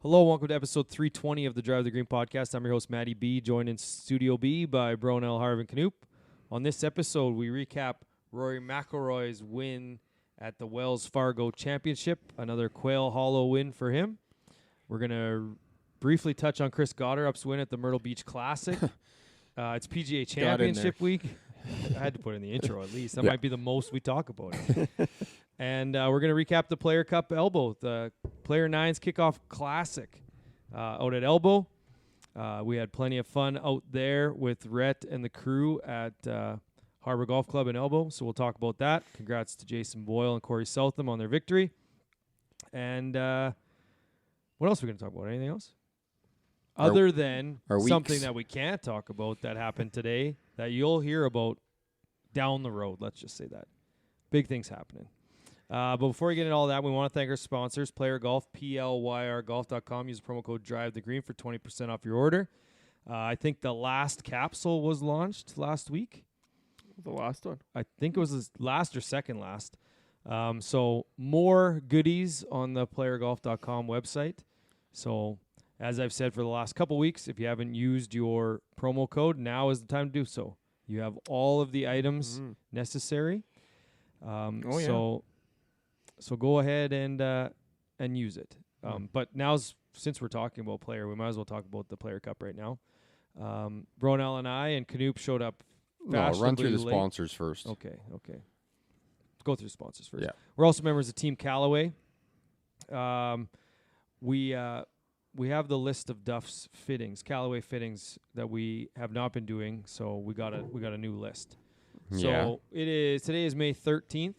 Hello, welcome to episode 320 of the Drive the Green podcast. I'm your host, Matty B, joined in Studio B by Bronell, Harv, and Knoop. On this episode, we recap Rory McIlroy's win at the Wells Fargo Championship, another Quail Hollow win for him. We're going to briefly touch on Chris Gotterup's win at the Myrtle Beach Classic. It's PGA Championship week. I had to put in the intro at least. That might be the most we talk about it. And we're going to recap the PLYR Cup Elbow, the PLYR 9's kickoff classic out at Elbow. We had plenty of fun out there with Rhett and the crew at Harbor Golf Club in Elbow, so we'll talk about that. Congrats to Jason Boyle and Corey Southam on their victory. And what else are we going to talk about? Anything else? Other than something that we can't talk about that happened today that you'll hear about down the road. Let's just say that. Big things happening. But before we get into all that, we want to thank our sponsors, PLYR Golf, PLYRGolf.com. Use the promo code DriveTheGreen for 20% off your order. I think the last capsule was launched last week. The last one? I think it was the last or second last. So more goodies on the PLYRGolf.com website. So as I've said for the last couple weeks, if you haven't used your promo code, now is the time to do so. You have all of the items necessary. So go ahead and use it. But since we're talking about PLYR, we might as well talk about the PLYR Cup right now. Bronell and I and Knoop showed up fashionably run through the late. sponsors first. Okay. Go through the sponsors first. Yeah. We're also members of Team Callaway. We have the list of Duff's fittings, Callaway fittings that we have not been doing, so we got a new list. So today is May 13th.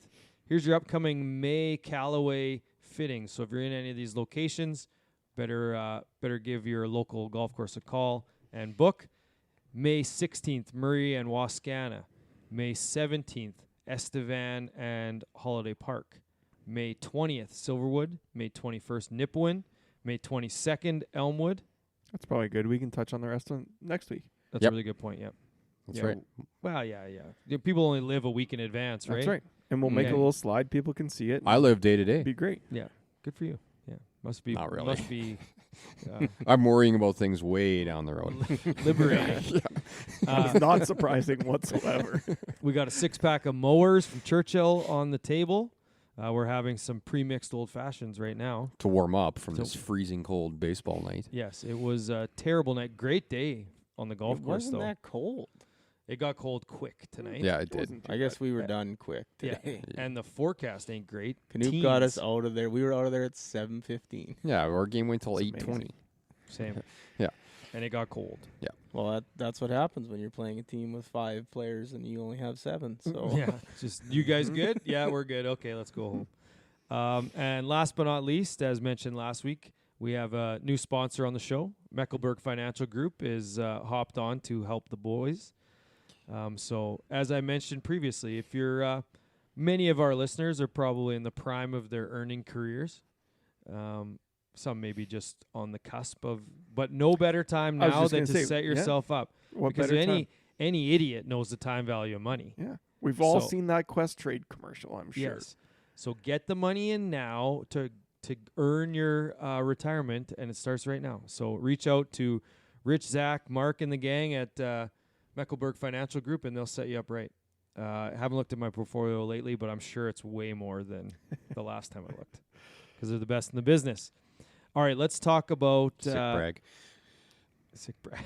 Here's your upcoming May Callaway fittings. So if you're in any of these locations, better give your local golf course a call and book. May 16th, Murray and Wascana. May 17th, Estevan and Holiday Park. May 20th, Silverwood. May 21st, Nipawin. May 22nd, Elmwood. That's probably good. We can touch on the rest of next week. That's a really good point, That's right. Well, yeah. People only live a week in advance, right? That's right. And we'll make a little slide. People can see it. I live day to day. It'd be great. Yeah. Good for you. Yeah. Must be. Not really. Must be. I'm worrying about things way down the road. Liberating. It's not surprising whatsoever. We got a 6-pack of mowers from Churchill on the table. We're having some pre-mixed old fashions right now To warm up from this freezing cold baseball night. Yes, it was a terrible night. Great day on the golf course, wasn't though. that cold. It got cold quick tonight. Yeah, it did. I guess we were done quick today. Yeah, and the forecast ain't great. Knoop got us out of there. We were out of there at 7:15. Yeah, our game went till That's 8:20. Same. Yeah. And it got cold. Yeah. Well, that's what happens when you're playing a team with 5 players and you only have 7. So Yeah. Just you guys good? Yeah, we're good. Okay, let's go home. And last but not least, as mentioned last week, we have a new sponsor on the show. Mecklenburg Financial Group is hopped on to help the boys. So as I mentioned previously, if you're many of our listeners are probably in the prime of their earning careers. Some maybe just on the cusp of, but no better time now than to set yourself up. What because better time? any idiot knows the time value of money. Yeah. We've all seen that Quest Trade commercial, I'm sure. Yes. So get the money in now to earn your retirement, and it starts right now. So reach out to Rich, Zach, Mark, and the gang at Mecklenburg Financial Group, and they'll set you up right. I haven't looked at my portfolio lately, but I'm sure it's way more than the last time I looked because they're the best in the business. All right, let's talk about... Sick brag. Sick brag.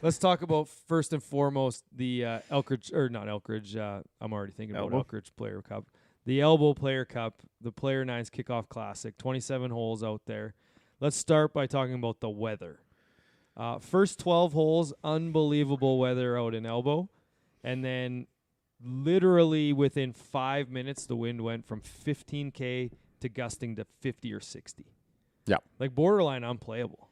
Let's talk about, first and foremost, the Elkridge, or not Elkridge, I'm already thinking about Elkridge PLYR Cup. The Elbow PLYR Cup, the PLYR 9's Kickoff Classic, 27 holes out there. Let's start by talking about the weather. First 12 holes, unbelievable weather out in Elbow. And then literally within 5 minutes, the wind went from 15K to gusting to 50 or 60. Yeah. Like borderline unplayable.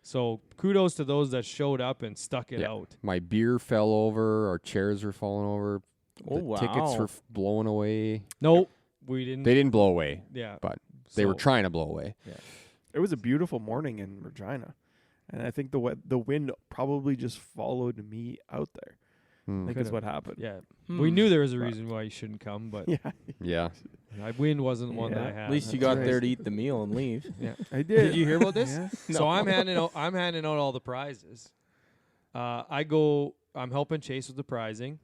So kudos to those that showed up and stuck it out. My beer fell over. Our chairs were falling over. The tickets were blowing away. Nope. We didn't. They didn't blow away. Yeah. But they were trying to blow away. Yeah. It was a beautiful morning in Regina. And I think the wind probably just followed me out there. I think is what happened. Yeah. We knew there was a reason why you shouldn't come, but Yeah. my win wasn't one that I had. At least you got there to eat the meal and leave. Yeah. I did. Did you hear about this? Yeah. So I'm handing out all the prizes. I'm helping Chase with the prizing.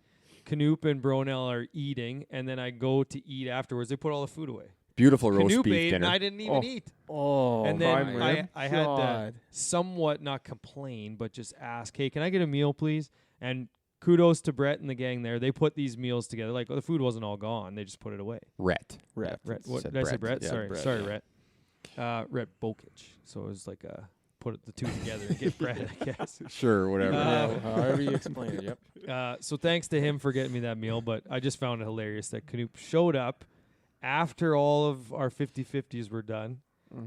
Knoop and Bronell are eating, and then I go to eat afterwards. They put all the food away. Beautiful roast Knoop beef ate, and dinner. I didn't even eat. Oh, And then prime rib. I had to somewhat not complain, but just ask, hey, can I get a meal, please? And kudos to Brett and the gang there. They put these meals together. Like, the food wasn't all gone. They just put it away. Rhett. What, Said did I say Brett? Yeah, Sorry, Brett, sorry, yeah. Rhett. Rhett Bokic. So it was like put the two together and get Brett, I guess. Sure, whatever. However you explain it. Yep. So thanks to him for getting me that meal, but I just found it hilarious that Knoop showed up after all of our 50-50s were done,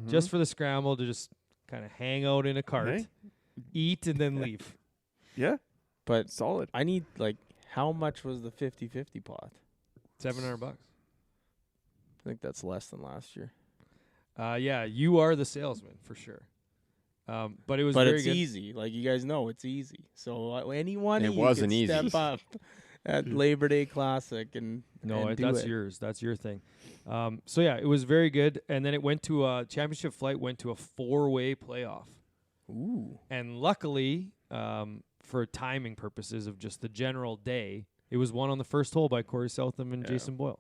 just for the scramble to just kind of hang out in a cart, eat, and then leave. Yeah, But solid. I need, how much was the 50-50 pot? $700. I think that's less than last year. Yeah, you are the salesman for sure. But it was But very it's good. easy. Like, you guys know, it's easy. So anyone It you wasn't can easy. step up at Labor Day Classic and do that's it. yours. That's your thing. So yeah, it was very good. And then it went to championship flight went to a 4-way playoff. Ooh. And luckily, for timing purposes of just the general day, it was won on the first hole by Corey Southam and Jason Boyle.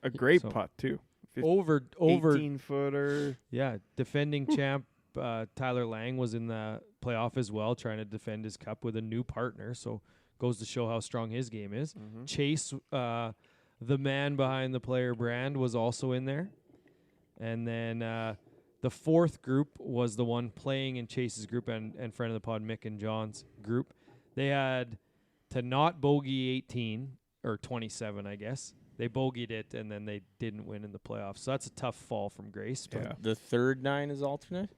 A great So- putt too. Over 18-footer. Yeah, defending champ Tyler Lang was in the playoff as well, trying to defend his cup with a new partner. So goes to show how strong his game is. Chase, the man behind the PLYR brand, was also in there. And then the fourth group was the one playing in Chase's group and friend of the pod, Mick and John's group. They had to not bogey 18 or 27, I guess. They bogeyed it, and then they didn't win in the playoffs. So that's a tough fall from grace. But Yeah. The third 9 is alternate?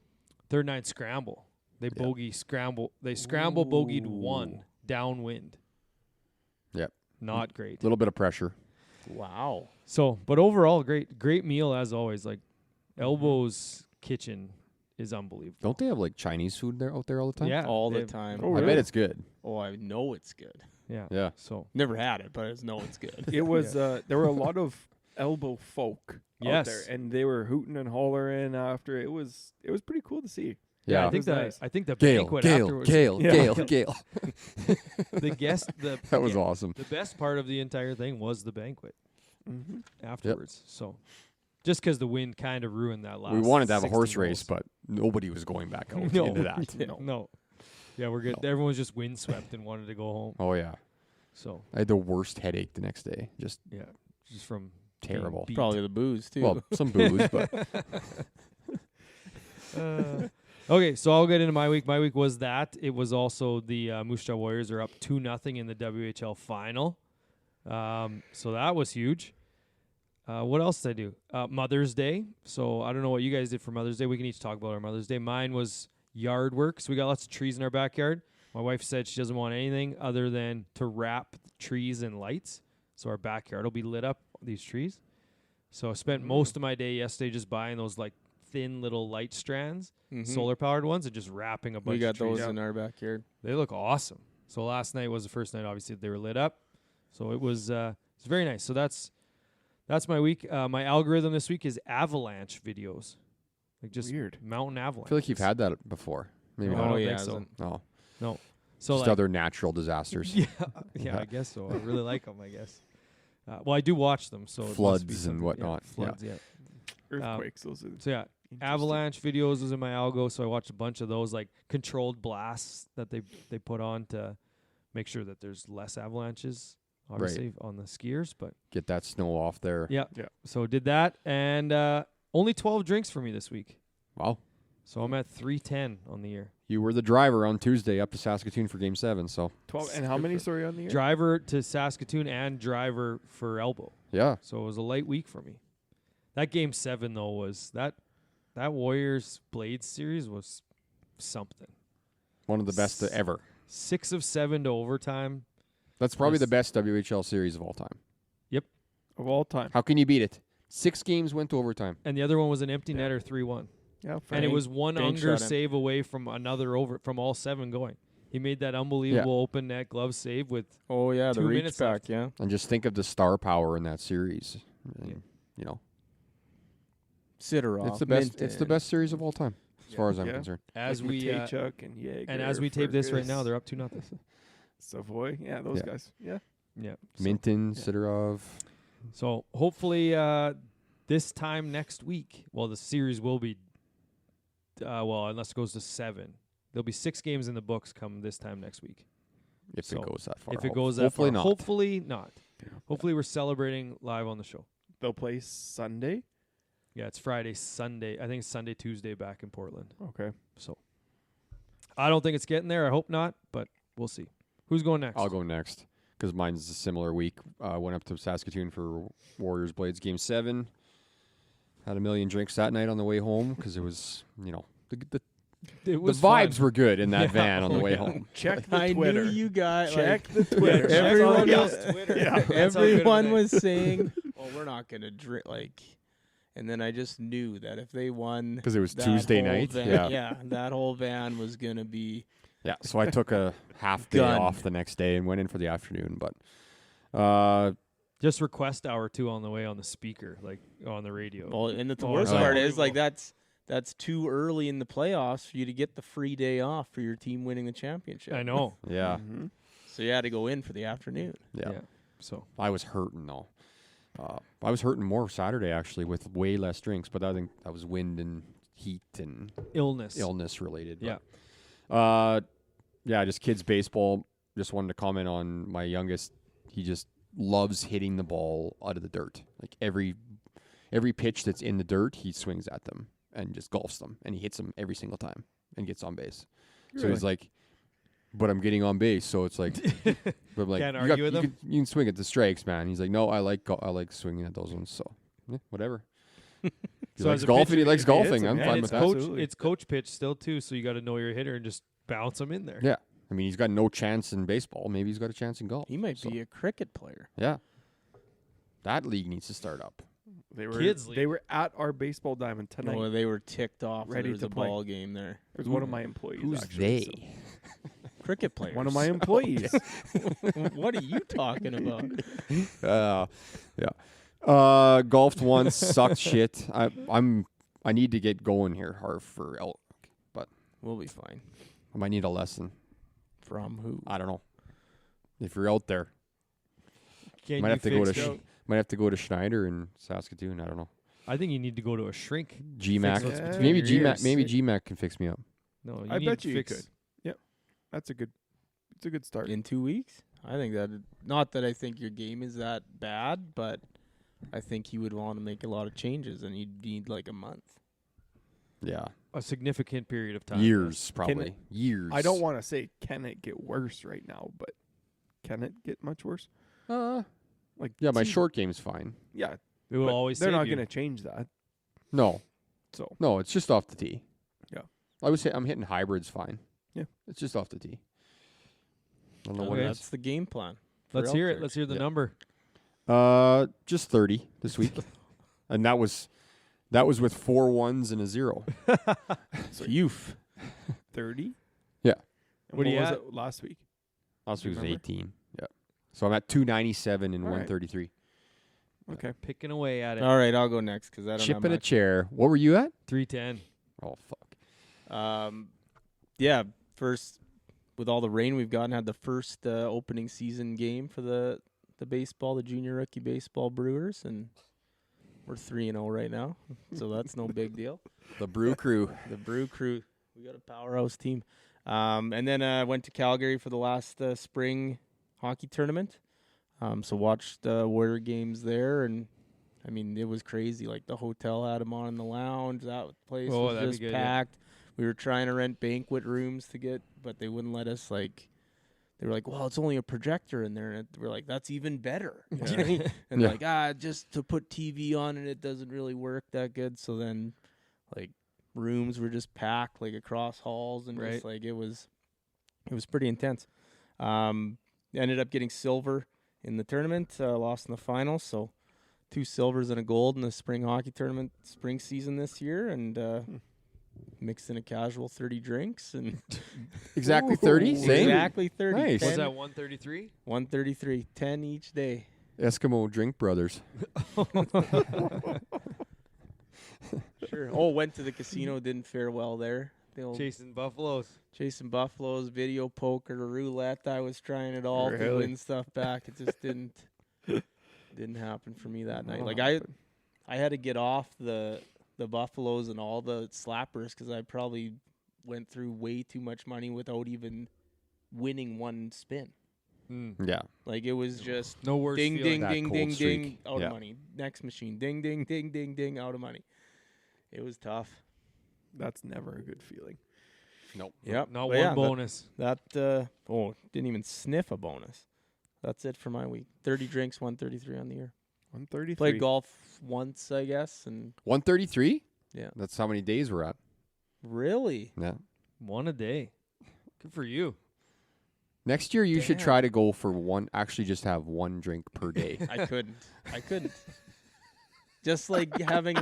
third 9 scramble. They bogey scramble. They scramble bogeyed 1 downwind. Yep. Not great. A little bit of pressure. Wow. So, but overall, great meal as always. Like Elbow's kitchen is unbelievable. Don't they have Chinese food there out there all the time? Yeah, All they the time. Oh, I really? bet it's good. Oh, I know it's good. Yeah. Yeah. So Never had it, but I just know it's good. It was. There were a lot of Elbow folk out Yes. there, and they were hooting and hollering after. It was pretty cool to see. yeah, Yeah. I think was the nice. I think the Gale, banquet Gale, afterwards. Gale, Yeah. Gale, Gale. That was awesome. The best part of the entire thing was the banquet Mm-hmm. afterwards. So, just because the wind kind of ruined that last. We wanted to have a 16 horse race, holes. but nobody was going back out No. into that. No. Yeah, we're good. No. Everyone was just windswept and wanted to go home. Oh, yeah. So, I had the worst headache the next day. Just yeah, just from being terrible. beat. Probably the booze, too. Well, some booze, but Okay, so I'll get into my week. My week was that. It was also the Moose Jaw Warriors are up 2-0 in the WHL final. So that was huge. What else did I do? Mother's Day. So I don't know what you guys did for Mother's Day. We can each talk about our Mother's Day. Mine was yard work. So we got lots of trees in our backyard. My wife said she doesn't want anything other than to wrap the trees in lights. So our backyard will be lit up, these trees. So I spent most of my day yesterday just buying those thin little light strands, solar powered ones, and just wrapping a bunch We got of trees. those in our backyard. They look awesome. So last night was the first night, obviously, that they were lit up. So it was very nice. So that's my week. My algorithm this week is avalanche videos, just Weird. mountain avalanche. I feel like you've had that before. Maybe No, not. I don't yeah, think so. hasn't. No. No. So Just other natural disasters. yeah, I guess so. I really like them. I guess. Well, I do watch them. So it must be Floods and something- whatnot. Yeah, floods. Yeah. Earthquakes. Those are So yeah, avalanche videos was in my algo, so I watched a bunch of those, controlled blasts that they put on to make sure that there's less avalanches, obviously, on the skiers. But Get that snow off there. yeah, Yeah. so did that, and only 12 drinks for me this week. Wow. So I'm at 310 on the year. You were the driver on Tuesday up to Saskatoon for Game 7, so 12. And how many? Sorry, on the year? Driver to Saskatoon and driver for Elbow. yeah. So it was a light week for me. That Game 7 though was that Warriors Blades series was something. One of the best ever. 6 of 7 to overtime. That's probably Yes. the best WHL series of all time. Of all time. How can you beat it? 6 games went to overtime. And the other one was an empty netter 3-1. Yeah. And it was one Bank Unger shot him. save away from another over from all 7 going. He made that unbelievable open net glove save with the 2 reach minutes back, left. yeah. And just think of the star power in that series. Yeah. You know, Sidorov. it's the best. It's the Minton. best series of all time, as far as I'm Yeah. concerned. as Like we Matejchuk and Jaeger, and as we tape this right now, Fergus, they're up 2-0. Savoy. Yeah, those Yeah. guys. Yeah. Yeah. So, Minton, yeah. Sidorov. so hopefully this time next week, well, the series will be unless it goes to 7. There'll be 6 games in the books come this time next week. If So, it goes that far. If it goes that hopefully far. not. Hopefully not. Hopefully we're celebrating live on the show. They'll play Sunday. Yeah, it's Friday, Sunday. I think it's Sunday, Tuesday back in Portland. Okay. So I don't think it's getting there. I hope not, but we'll see. Who's going next? I'll go next because mine's a similar week. Went up to Saskatoon for Warriors Blades Game 7. Had a million drinks that night on the way home because it was, the It was vibes fun. were good in that Yeah. van on the way Yeah. home. Check the I Twitter. knew you guys. Check Like, the Twitter. Yeah, everyone check was- out Twitter. Yeah. That's how good of everyone a was day. saying, "Oh, we're not gonna drink." Like, and then I just knew that if they won, Because it was that Tuesday whole night. van- Yeah. that whole van was gonna be. Yeah. So I took a half day Gun. off the next day and went in for the afternoon. But Just request hour 2 on the way on the speaker, like on the radio. Well, and the Oh, worst no. part is like that's too early in the playoffs for you to get the free day off for your team winning the championship. I know. yeah, Mhm. So you had to go in for the afternoon. yeah. So I was hurting though. I was hurting more Saturday actually with way less drinks, but I think that was wind and heat and illness. illness related. Yeah. But, just kids baseball. Just wanted to comment on my youngest. He just loves hitting the ball out of the dirt. Like every pitch that's in the dirt, he swings at them and just golfs them, and he hits them every single time and gets on base. So he's like, "But I'm getting on base," so it's like, but I'm like, Can't "You argue with you him." you can swing at the strikes, man." He's like, "No, I like swinging at those ones." So whatever. He So likes as a golfing. pitcher, He likes if he hits golfing. them, I'm yeah, fine and with it's that. coach. Absolutely. It's coach pitch still too, so you got to know your hitter and just bounce them in there. Yeah. I mean, he's got no chance in baseball. Maybe he's got a chance in golf. He might So, be a cricket player. Yeah. That league needs to start up. They were Kids league. they were at our baseball diamond tonight. No, they were ticked off. Ready There was to a play. ball game there. It was one of my employees. Who's actually, they? Cricket players. One of my employees. What are you talking about? Yeah. Golfed once, sucked shit. I need to get going here, Harv, for elk. We'll be fine. I might need a lesson. From who? I don't know. If you're out there, Can might you have to go to fix it? might have to go to Schneider in Saskatoon. I don't know. I think you need to go to a shrink. GMAC. what's between Maybe your GMAC. ears. Maybe GMAC can fix me up. No, I need bet to you fix. could. Yep. It's a good start. In 2 weeks? I think that. Not that I think your game is that bad, but I think you would want to make a lot of changes, and you'd need like a month. Yeah. A significant period of time. Years, Can probably. it- Years. I don't want to say can it get worse right now, but can it get much worse? Like Yeah, my see- short game's fine. Yeah, It will but always. they're save not you. going to change that. No. So No, it's just off the tee. Yeah. I would say I'm hitting hybrids fine. Yeah. It's just off the tee. I don't know Okay. what it That's the game plan. for Let's elk hear it. search. Let's hear the Yeah. number. is. Just 30 this week. And that was with 4 1s and a 0. So youth. 30. Yeah. And What are you was at? it last week? Last week was Remember? 18. Yeah. So I'm at 297 and All right. 133. Okay. Picking away at it. All right, I'll go next because I don't Chip have in a much. chair. What were you at? 310. Oh, fuck. Yeah, first with all the rain we've gotten, had the first opening season game for the baseball, the junior rookie baseball Brewers, and we're 3-0 right now, so that's no big deal. The Brew Crew. The Brew Crew, we got a powerhouse team. And then I went to Calgary for the last spring hockey tournament. So watched Warrior games there, and I mean it was crazy. Like the hotel had them on in the lounge. That place Oh, was that'd be just good, yeah. packed. We were trying to rent banquet rooms to get, but they wouldn't let us. Like they were like, "Well, it's only a projector in there," and we're like, "That's even better." Yeah. And Yeah. like, just to put TV on and it doesn't really work that good. So then, like, rooms were just packed like across halls, and Right. just like it was pretty intense. Ended up getting silver in the tournament, lost in the finals. So 2 silvers and a gold in the spring hockey tournament, spring season this year, and mixed in a casual 30 drinks and Exactly 30? Same? exactly 30. Nice. Was 10, that 133? 133, 10 each day. Eskimo Drink Brothers. Sure. Oh, went to the casino, didn't fare well there. The old Chasing buffaloes. chasing buffaloes, video poker, roulette. I was trying it all to Really? win stuff back. It just didn't happen for me that night. What'll Like happen? I had to get off the buffaloes and all the slappers because I probably went through way too much money without even winning one spin. Yeah. Like it was just No worse ding, feeling. ding, That ding, cold ding, streak. ding, out Yeah. of money. Next machine, ding, ding, ding, ding, ding, out of money. It was tough. That's never a good feeling. Nope. Yep. Not But one yeah, bonus. That didn't even sniff a bonus. That's it for my week. 30 drinks, 133 on the year. 133. Played golf once, I guess, and 133? Yeah. That's how many days we're at. really, Yeah. One a day. Good for you. Next year, you should Damn. try to go for one, actually just have one drink per day. I couldn't. Just like having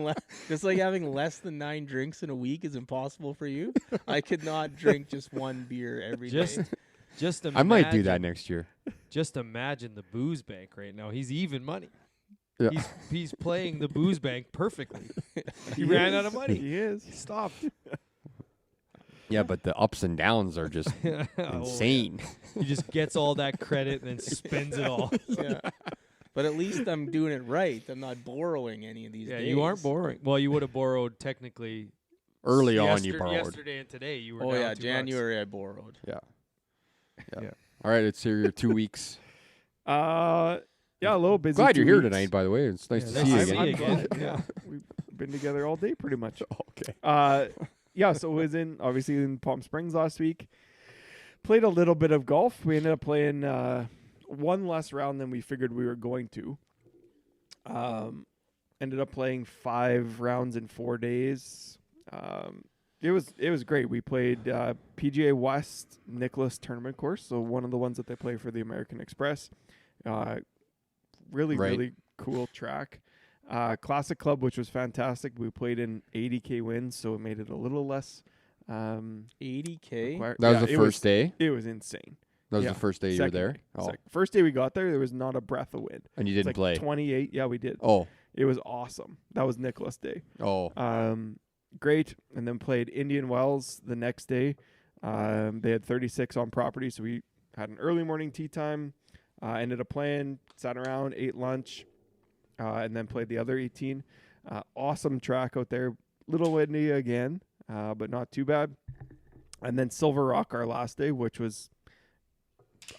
less than 9 drinks in a week is impossible for you. I could not drink just one beer every day. Just imagine, I might do that next year. Just imagine the booze bank right now. He's even money. Yeah. He's playing the booze bank perfectly. He ran out of money. He is. He stopped. Yeah, but the ups and downs are just Oh, insane. He just gets all that credit and then spends it all. Yeah. But at least I'm doing it right. I'm not borrowing any of these Yeah, days. you aren't borrowing. Well, you would have borrowed technically Early on, you yester- borrowed. Yesterday and today, you were Oh down yeah, $2. January I borrowed. Yeah. Yeah. All right, let's hear your 2 weeks. Yeah, a little busy. Glad you're 2 here weeks. tonight, by the way. It's nice Yeah, to nice see you to again. see you again. glad, yeah. We've been together all day pretty much. Okay. Yeah, so it was obviously in Palm Springs last week. Played a little bit of golf. We ended up playing one less round than we figured we were going to. Ended up playing 5 rounds in 4 days. It was great. We played PGA West Nicholas tournament course, so one of the ones that they play for the American Express. Really cool track. Classic Club, which was fantastic. We played in 80K wins, so it made it a little less. 80K. required. That was Yeah, the it first day? It was insane. That was Yeah. the first day you were Second there? day. Oh. First day we got there was not a breath of wind. And you It's didn't like play? 28. Yeah, we did. Oh. It was awesome. That was Nicholas Day. Oh. Great. And then played Indian Wells the next day. They had 36 on property, so we had an early morning tee time. Ended up playing, sat around, ate lunch, and then played the other 18. Awesome track out there. Little windy again, but not too bad. And then Silver Rock our last day, which was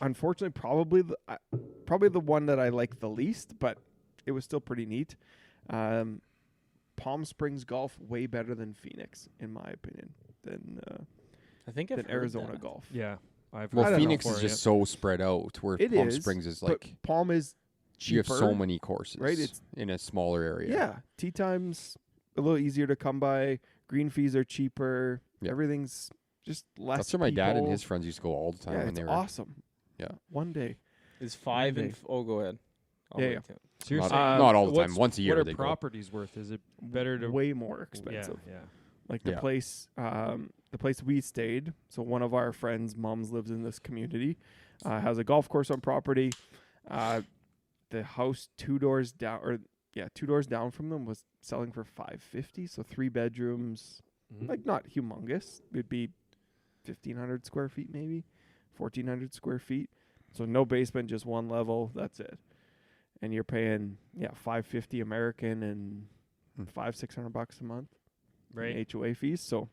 unfortunately probably the one that I like the least, but it was still pretty neat. Palm Springs golf way better than Phoenix, in my opinion, than I think I've heard Arizona that. golf. Yeah. I've Well, I don't know Phoenix for is it, just so spread out, where It Palm is, Springs is But like, Palm is cheaper. you have so many courses right? It's in a smaller area. yeah. Tee times a little easier to come by. Green fees are cheaper. Yeah. Everything's just less. That's where my dad and people. his friends used to go all the time Yeah, when it's they were. awesome. Yeah. One day. Is 5 and Monday. oh, go ahead. I'll Yeah, wait yeah. till- So you're Not- saying not all the time. what's- Once a year What they are go. properties worth? Is it better to way more expensive? Yeah. Like the Yeah. place we stayed. So one of our friends' moms lives in this community, has a golf course on property. The house 2 doors down, 2 doors down from them was selling for $550. So 3 bedrooms, Mhm. like not humongous. It'd be 1,500 square feet, maybe 1,400 square feet. So no basement, just one level. That's it. And you're paying $550 American and $500-600 a month. Right. HOA fees. So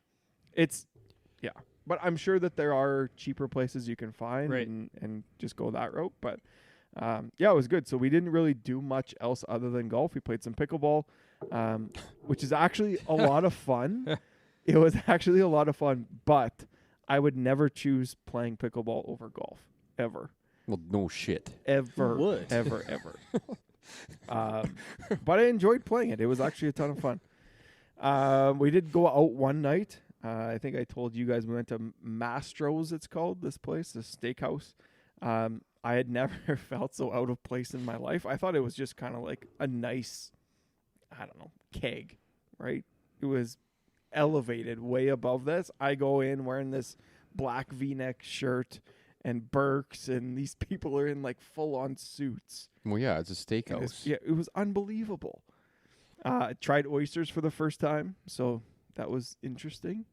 it's but I'm sure that there are cheaper places you can find Right. and just go that route. But it was good. So we didn't really do much else other than golf. We played some pickleball, which is actually a lot of fun. It was actually a lot of fun, but I would never choose playing pickleball over golf ever. Well, no shit. Ever, would? ever. But I enjoyed playing it. It was actually a ton of fun. We did go out one night. I think I told you guys we went to Mastro's, it's called, this place, this steakhouse. I had never felt so out of place in my life. I thought it was just kind of like a nice, I don't know, keg, right? It was elevated way above this. I go in wearing this black V-neck shirt and Birks, and these people are in like full-on suits. Well, yeah, it's a And steakhouse. yeah, it was unbelievable. I tried oysters for the first time, so that was interesting.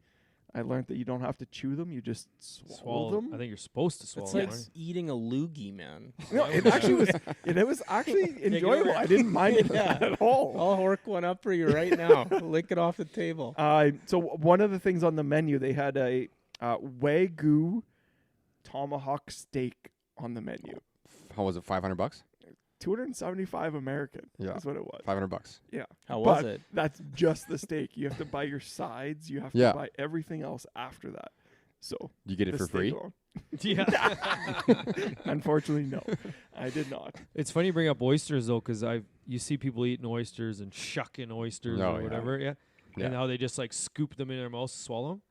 I learned that you don't have to chew them; you just swallow them. I think you're supposed to swallow It's them. like aren't eating a loogie, man. No, it actually was. It was actually enjoyable. I didn't mind it Yeah. at all. I'll hork one up for you right now. Lick it off the table. So one of the things on the menu, they had a Wagyu tomahawk steak on the menu. How was it? $500? 275 American. Yeah. That's what it was. $500. Yeah. How was But it? that's just the steak. You have to buy your sides. You have to Yeah. buy everything else after that. So You get it the for steak free? alone. you? Yeah. Unfortunately, no, I did not. It's funny you bring up oysters though, because you see people eating oysters and shucking oysters Oh, or yeah. whatever, yeah, Yeah. and how they just like scoop them in their mouth, swallow them.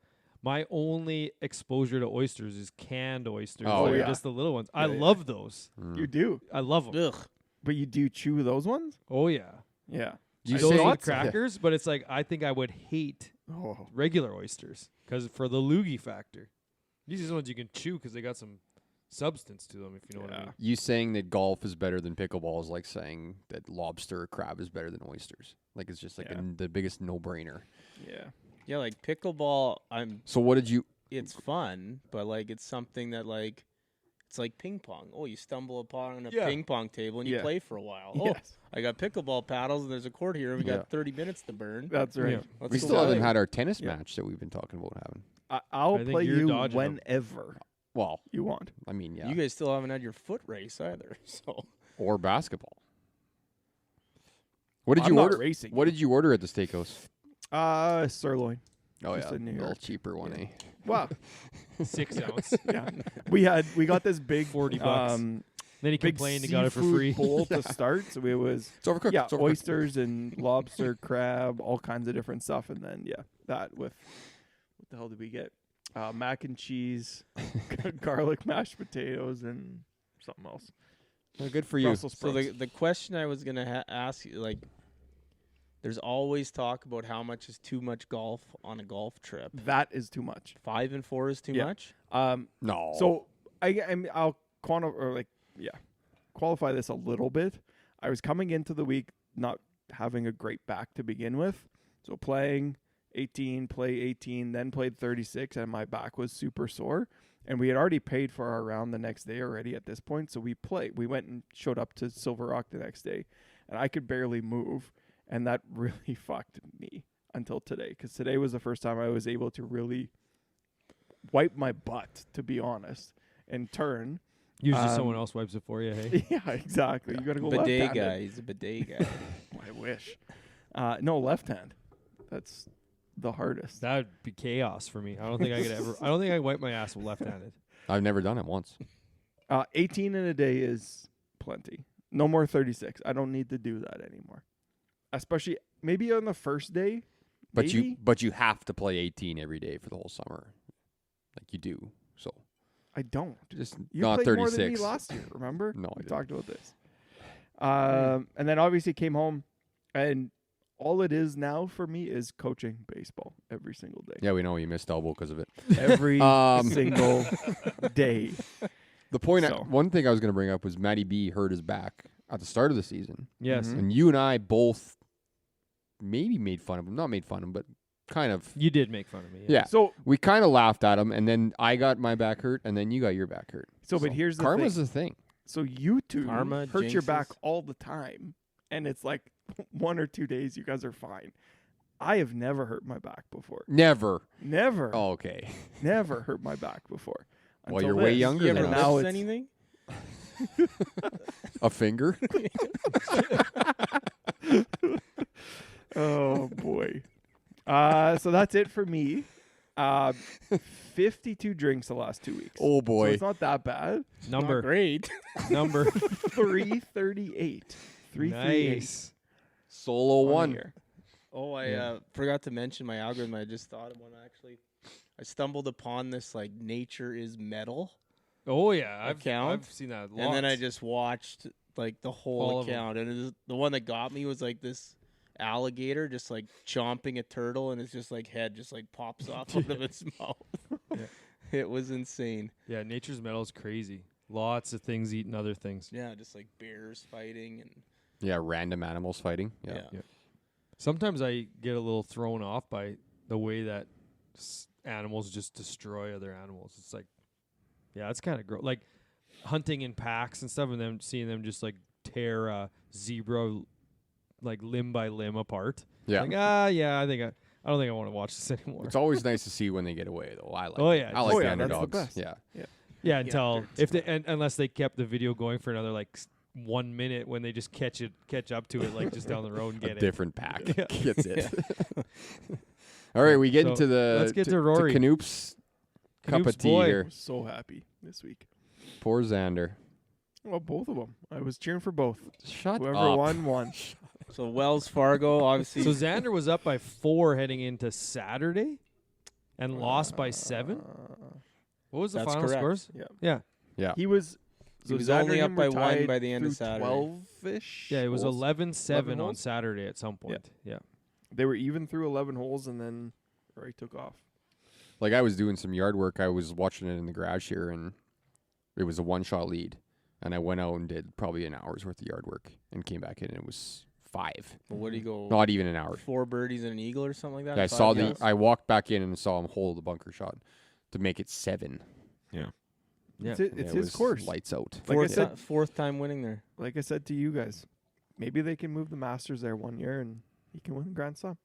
My only exposure to oysters is canned oysters. Oh, They're yeah. just the little ones. Yeah, I yeah. love those. Mm. You do, I love them. Ugh. but you do chew those ones. Oh yeah, Yeah. You those say are the crackers, but it's like I think I would hate Oh, regular oysters because for the loogie factor. These are the ones you can chew because they got some substance to them, if you know what I Yeah. mean. You saying that golf is better than pickleball is like saying that lobster or crab is better than oysters. Like it's just like Yeah. the biggest no-brainer. yeah. Yeah, like pickleball, So what did you? it's fun, but like it's something that like it's like ping pong. Oh, you stumble upon a Yeah. ping pong table and you Yeah. play for a while. Oh, Yes, I got pickleball paddles and there's a court here and we Yeah. got 30 minutes to burn. that's right. Yeah. Let's We go still haven't play. had our tennis Yeah. match that we've been talking about having. I'll I think play you're you dodging 'em. whenever Well, you want. I mean, yeah, You guys still haven't had your foot race either. So or basketball. What did I'm you not order? racing. What did you order at the steakhouse? Sirloin. Oh Just yeah, a New a little York. cheaper one, Yeah. eh? Wow. 6 ounce. Yeah. We got this big $40. Then he big complained he got it for seafood free. bowl to start. So it was It's overcooked. yeah, It's overcooked. oysters and lobster, crab, all kinds of different stuff, and then that with what the hell did we get? Mac and cheese, garlic mashed potatoes, and something else. Well, good for you. Brussels So sprouts. the question I was gonna ask you, like, there's always talk about how much is too much golf on a golf trip. That is too much. 5 and 4 is too Yeah. much. No. So I'll qualify this a little bit. I was coming into the week not having a great back to begin with, so playing 18, play 18, then played 36, and my back was super sore. And we had already paid for our round the next day already at this point, so we played. We went and showed up to Silver Rock the next day, and I could barely move, and that really fucked me until today, because today was the first time I was able to really wipe my butt, to be honest, and turn. Usually Um, someone else wipes it for you, hey? Yeah, exactly. You got to go Bidet left-handed. guy. He's a bidet guy. I wish. No, left hand. That's the hardest. That would be chaos for me. I don't think I could ever. I don't think I wipe my ass left-handed. I've never done it once. 18 in a day is plenty. No more 36. I don't need to do that anymore. Especially maybe on the first day. But maybe? you have to play 18 every day for the whole summer, like you do. So I don't. just You not played 36. more than me last year, remember? No, I we didn't. talked about this. And then obviously came home, and all it is now for me is coaching baseball every single day. Yeah, we know you missed elbow because of it. Every Um, single day. The point, So. one thing I was going to bring up was Matty B hurt his back at the start of the season, Yes, Mhm. and you and I both maybe made fun of him, not made fun of him, but kind of. you did make fun of me. Yeah, So we kind of laughed at him, and then I got my back hurt, and then you got your back hurt. but here's the karma's thing. the thing. So you two Karma, hurt your back jinxes. all the time, and it's like 1 or 2 days you guys are fine. I have never hurt my back before. Never. Never, Oh, okay. never hurt my back before. Well, Until you're way this. younger You than ever us. Now lift it's- anything? A finger. Oh boy. So that's it for me. 52 drinks the last 2 weeks. Oh So boy. it's not that bad. Not Number, great. number. 338. 338. Nice. Solo on the one. year. Oh, I Yeah. forgot to mention my algorithm. I just thought of one actually. I stumbled upon this like nature is metal, Oh yeah, I've Account? seen that. and then I lots. just watched like the All whole of 'em. account, and it is, the one that got me was like this alligator just like chomping a turtle, and it's just like head just like pops off out of its mouth. It was insane. Yeah, nature's metal is crazy. Lots of things eating other things. Yeah, just like bears fighting and Yeah, random animals fighting. Yeah. Sometimes I get a little thrown off by the way that animals just destroy other animals. It's like, yeah, it's kind of gross. Like hunting in packs and stuff, and then seeing them just like tear a zebra like limb by limb apart. Yeah. Like, yeah, I don't think I want to watch this anymore. It's always nice to see when they get away, though. I like. Oh, it. yeah. I like Oh, the yeah, that's the underdogs. best. Yeah. Yeah, until they're if they unless they kept the video going for another like 1 minute when they just catch up to it like just down the road and A get it. different pack Yeah. gets it. All right, we get So, into the. let's get to Rory. Knoop's cup Knoop's of tea boy. here. I'm so happy this week. Poor Xander. Well, both of them. I was cheering for both. Shut Whoever up. won. so Wells Fargo obviously. So Xander was up by 4 heading into Saturday, and lost by 7. What was the That's final correct. scores? Yeah. Yeah, Yeah. He was. He was only up by 1 by the end of Saturday. 12-ish. yeah. It was holes. 11-7 on holes? Saturday at some point. Yeah. They were even through 11 holes, and then Rory took off. Like I was doing some yard work. I was watching it in the garage here, and it was a 1-shot lead. And I went out and did probably an hour's worth of yard work, and came back in, and it was 5. Well, what do you go? Not even an hour. 4 birdies and an eagle or something like that. I 5 saw shots? I walked back in and saw him hold the bunker shot to make it 7. Yeah. It's And his it was course. Lights out. Like I Fourth, said, fourth time winning there. like I said to you guys, maybe they can move the Masters there 1 year, and he can win Grand Slam.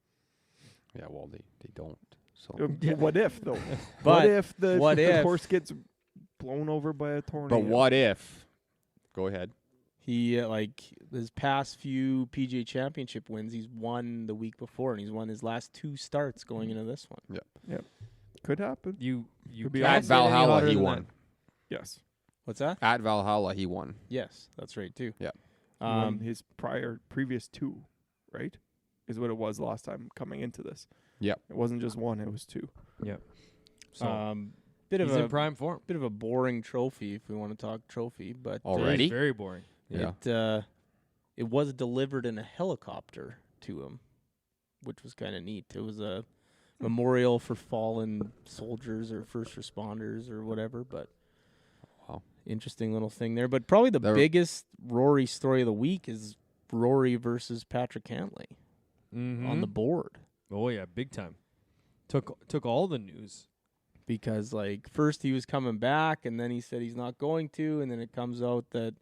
Yeah, well, they don't. So What if though? But what if the if- horse gets blown over by a tornado? But what if? Go ahead. He like his past few PGA Championship wins, he's won the week before, and he's won his last 2 starts going into this one. Could happen. You Could be can't At awesome. get any Valhalla, hotter he than won. Yes. What's that? At Valhalla, he won. Yes, that's right too. Yeah. He won his previous 2, right? Is what it was last time coming into this. Yep. It wasn't just 1; it was 2. that. So Bit he's of in a prime form. bit of a boring trophy if we want to talk trophy, but Already? It's very boring. Yeah. it was delivered in a helicopter to him, which was kind of neat. It was a memorial for fallen soldiers or first responders or whatever, but Wow. interesting little thing there. But probably the There- biggest Rory story of the week is Rory versus Patrick Cantlay on the board. Oh yeah, big time. Took all the news. Because like first he was coming back, and then he said he's not going to, and then it comes out that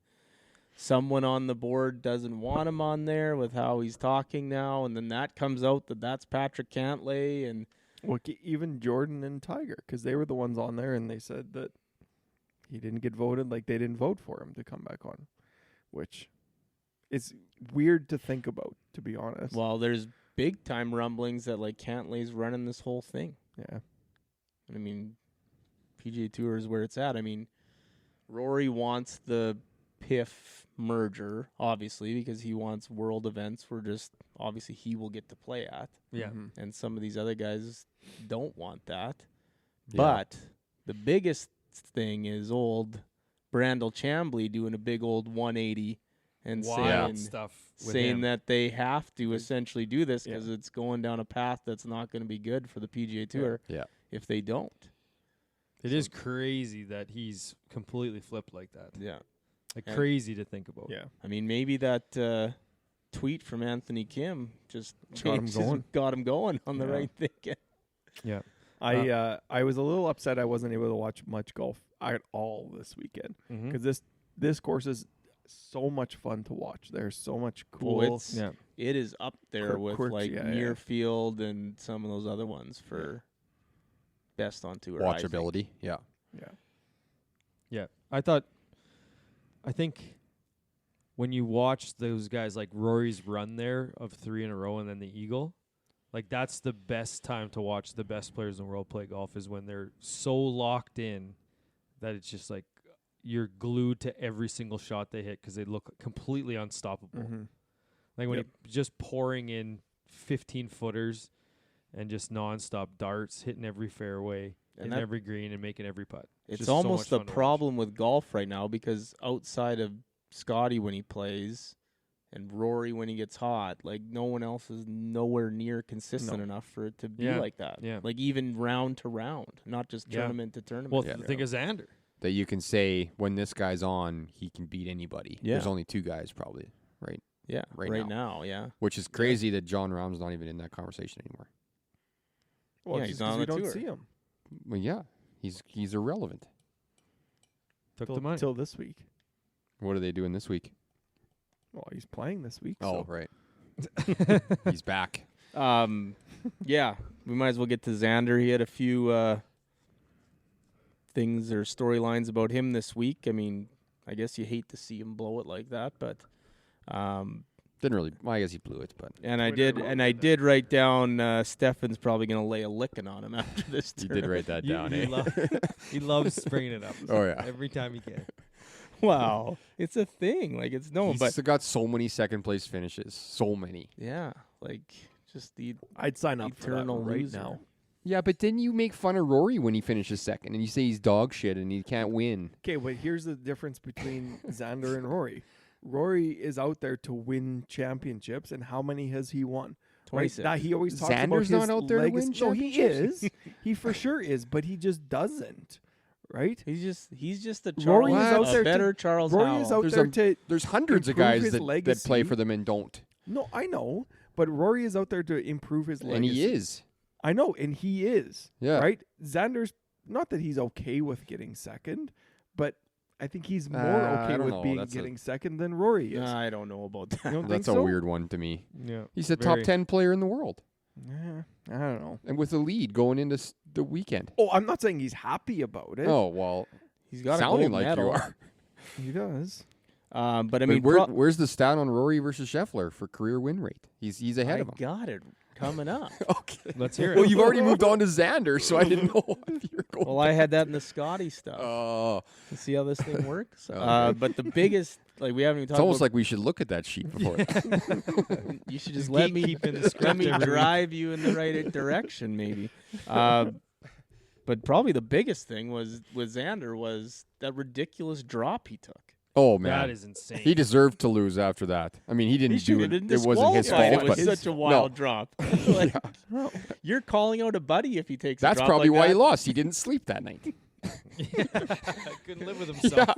someone on the board doesn't want him on there with how he's talking now, and then that comes out that that's Patrick Cantlay, and Well, even Jordan and Tiger, because they were the ones on there, and they said that he didn't get voted. Like they didn't vote for him to come back on, which is weird to think about, to be honest. well, there's big time rumblings that like Cantlay's running this whole thing. Yeah. I mean, PGA Tour is where it's at. I mean, Rory wants the PIF merger, obviously, because he wants world events where just obviously he will get to play at. Yeah. Mhm. And some of these other guys don't want that. Yeah. But the biggest thing is old Brandel Chambly doing a big old 180 and Wild stuff. With saying him. that they have to essentially do this because it's going down a path that's not going to be good for the PGA Tour Yeah. if they don't. It is crazy that he's completely flipped like that. Yeah. Like And- crazy to think about. Yeah. I mean, maybe that tweet from Anthony Kim just got him going on the Yeah. right thinking. Yeah. I was a little upset I wasn't able to watch much golf at all this weekend Mm-hmm. because this course is so much fun to watch. There's so much cool. it's- Yeah. It is up there with quirks, like yeah. Muirfield and some of those other ones for best on tour. I think. Watchability. Yeah. Yeah. Yeah. I think when you watch those guys like Rory's run there of 3 in a row and then the eagle, like that's the best time to watch the best players in the world play golf is when they're so locked in that it's just like you're glued to every single shot they hit because they look completely unstoppable. Mm-hmm. Like when Yep. you're just pouring in 15 footers and just nonstop darts, hitting every fairway, And hitting that- every green and making every putt. It's just so almost much the fun to watch. problem with golf right now because outside of Scotty when he plays And Rory, when he gets hot, like no one else is nowhere near consistent enough for it to be like that. Yeah. Like even round to round, not just tournament to tournament. Well, the thing is Xander. That you can say when this guy's on, he can beat anybody. Yeah. There's only 2 guys probably, right? Yeah, right now, yeah. Which is crazy that John Rahm's not even in that conversation anymore. Well, Yeah, just he's not 'cause on we the don't tour. see him Well, yeah, he's irrelevant. Took the money. till this week. What are they doing this week? Well, he's playing this week. Oh, so. right. He's back. Yeah, we might as well get to Xander. He had a few things or storylines about him this week. I mean, I guess you hate to see him blow it like that, but Didn't really. Well, I guess he blew it, but and I did write down Stefan's probably going to lay a licking on him after this. you tournament. did write that down, He loves bringing it up. Oh, yeah. Every time he can. Wow, it's a thing. Like it's known, He's but got so many second place finishes. So many. yeah, like just the I'd sign up for that eternal right loser. now. Yeah, but then you make fun of Rory when he finishes second, and you say he's dog shit and he can't win. Okay, but here's the difference between Xander and Rory. Rory is out there to win championships, and how many has he won? 26. Now, he always talks Xander's about his not out there to win legacy. No, he championships? is. He for sure is, but he just doesn't. Right? He's just a Rory Charles, is out a there better to, Charles Rory Howell. is out There's there a- to. There's hundreds of Improve guys his that play legacy. for them and don't. No, I know, but Rory is out there to improve his legacy. And he is. I know, and he is. Yeah. Right? Xander's not that he's okay with getting second, but I think he's more I okay don't with know. being That's getting second than Rory is. I don't know about that. You don't think That's so? a weird one to me. Yeah. He's a Very. top 10 player in the world. Yeah, I don't know. And with a lead going into the weekend. Oh, I'm not saying he's happy about it. Oh, well, He's got sounding a gold like medal. you are. He does. But I mean, where's the stat on Rory versus Scheffler for career win rate? He's ahead I of him. got it coming up. Okay. Let's hear it. Well, you've already moved on to Xander, so I didn't know if you're going. Well, I had that in the Scotty stuff. Oh, To see how this thing works. Okay. But the biggest, like we haven't even it's talked almost about. like we should look at that sheet before. You should just let me keeping the let script me every week. drive you in the right direction, maybe. But probably the biggest thing was with Xander was that ridiculous drop he took. Oh man, That is insane. he deserved to lose after that. I mean, he didn't do should've it. been It wasn't his disqualified. fault, It but was such a wild drop. Like, You're calling out a buddy if he takes. that's a drop probably like why he that. lost. He didn't sleep that night. Couldn't live with himself.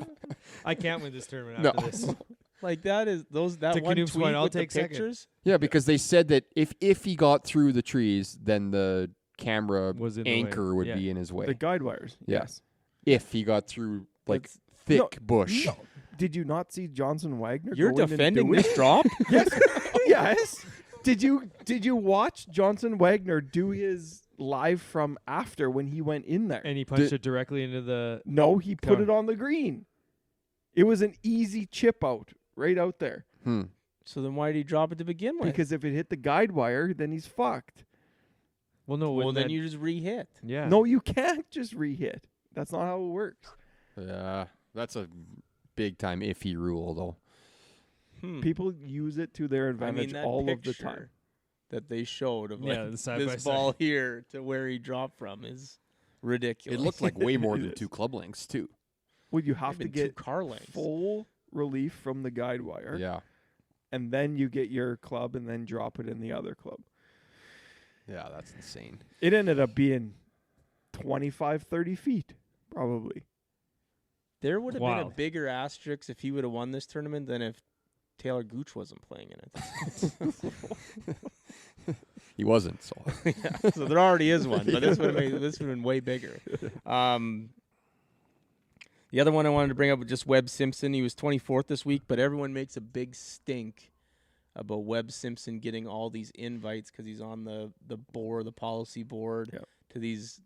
I can't win this tournament No. after this. Like that is that To one Knoop's tweet point, I'll with take the second. pictures. Yeah, because they said that if he got through the trees, then the camera Was in the anchor way. would Yeah. be in his way. The guide wires. Yeah. Yes. If he got through like That's- thick bush. No. Did you not see Johnson Wagner? You're go in and defending do it? this drop. Yes. Yes. Did you watch Johnson Wagner do his live from after when he went in there? And he punched it directly into the. No, he put Come. it on the green. It was an easy chip out right out there. So then why did he drop it to begin with? Because if it hit the guide wire, then he's fucked. Well, no. well, when then that- you just re-hit. Yeah. No, you can't just re-hit. That's not how it works. Yeah, that's a big time iffy rule though. People use it to their I advantage mean, that all of the picture time. that they showed of Yeah, like the side by this side. ball here to where he dropped from is ridiculous. It looked like way more It than is. 2 club lengths too. Well, you have to Maybe two get car lengths. full relief from the guide wire, Yeah. and then you get your club and then drop it in the other club. Yeah, that's insane. It ended up being 25, 30 feet, probably. There would have been a Wild. bigger asterisk if he would have won this tournament than if Taylor Gooch wasn't playing in it. He wasn't, so Yeah, so there already is one, but this would have been way bigger. The other one I wanted to bring up was just Webb Simpson. He was 24th this week, but everyone makes a big stink about Webb Simpson getting all these invites because he's on the board, the policy board, Yep. to these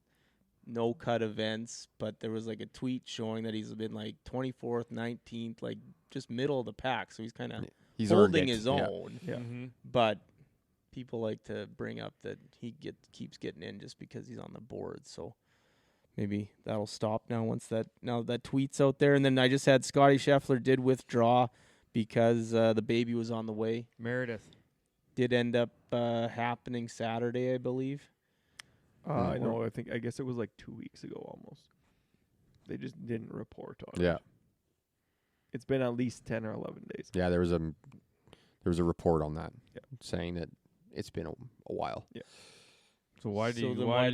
no-cut events. But there was like a tweet showing that he's been like 24th, 19th, like just middle of the pack. So he's kind of he's earned holding it. his Yeah. own. Yeah. Mhm. But people like to bring up that he keeps getting in just because he's on the board. So maybe that'll stop now that tweet's out there. And then I just had Scotty Scheffler did withdraw because the baby was on the way. Meredith. Did end up happening Saturday, I believe. I know. I guess it was like 2 weeks ago almost. They just didn't report on it. Yeah. It's been at least 10 or 11 days. Yeah, there was There was a report on that saying that it's been a while. Yeah. So why did